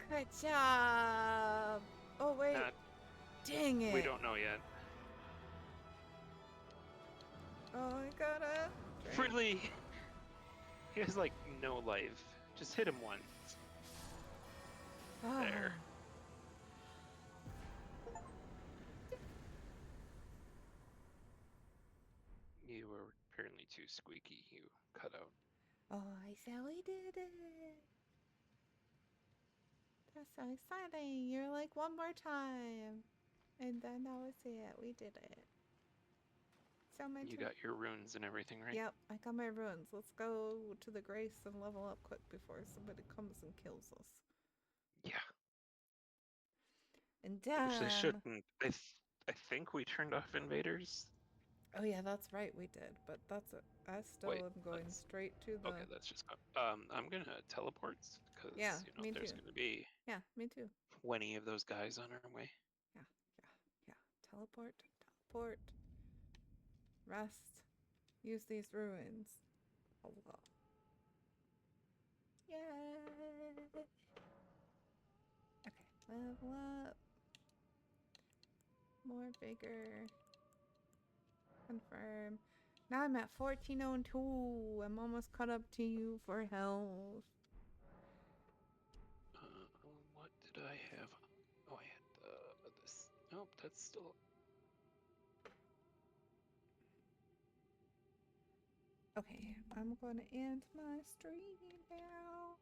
Good job! Oh wait, Not, dang it! we don't know yet. Oh, I gotta... drink. Really? He has like no life. Just hit him once. Ah. There. You were apparently too squeaky. You cut out. Oh, I said we did it! That's so exciting! You're like, one more time! And then that was it. We did it. So much. You got your runes and everything, right? Yep, I got my runes. Let's go to the Grace and level up quick before somebody comes and kills us. Yeah. And Which they done. shouldn't. I think we turned off invaders. Oh yeah, that's right, we did. But that's it. I still Wait, am going let's. straight to the. Okay, let's just go. I'm gonna teleport because Yeah, me there's too. gonna be Yeah, me too. 20 of those guys on our way. Yeah, yeah. Teleport, teleport. Rest. Use these ruins. Oh well. Yay! Okay, level up. More vigor. Confirm. Now I'm at 1402. I'm almost caught up to you for health. What did I have? Oh, I had this. Nope, that's still. Okay, I'm gonna end my stream now.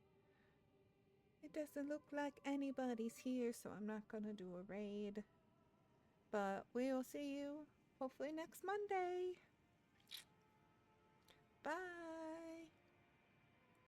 It doesn't look like anybody's here, so I'm not gonna do a raid. But we'll see you hopefully next Monday. Bye.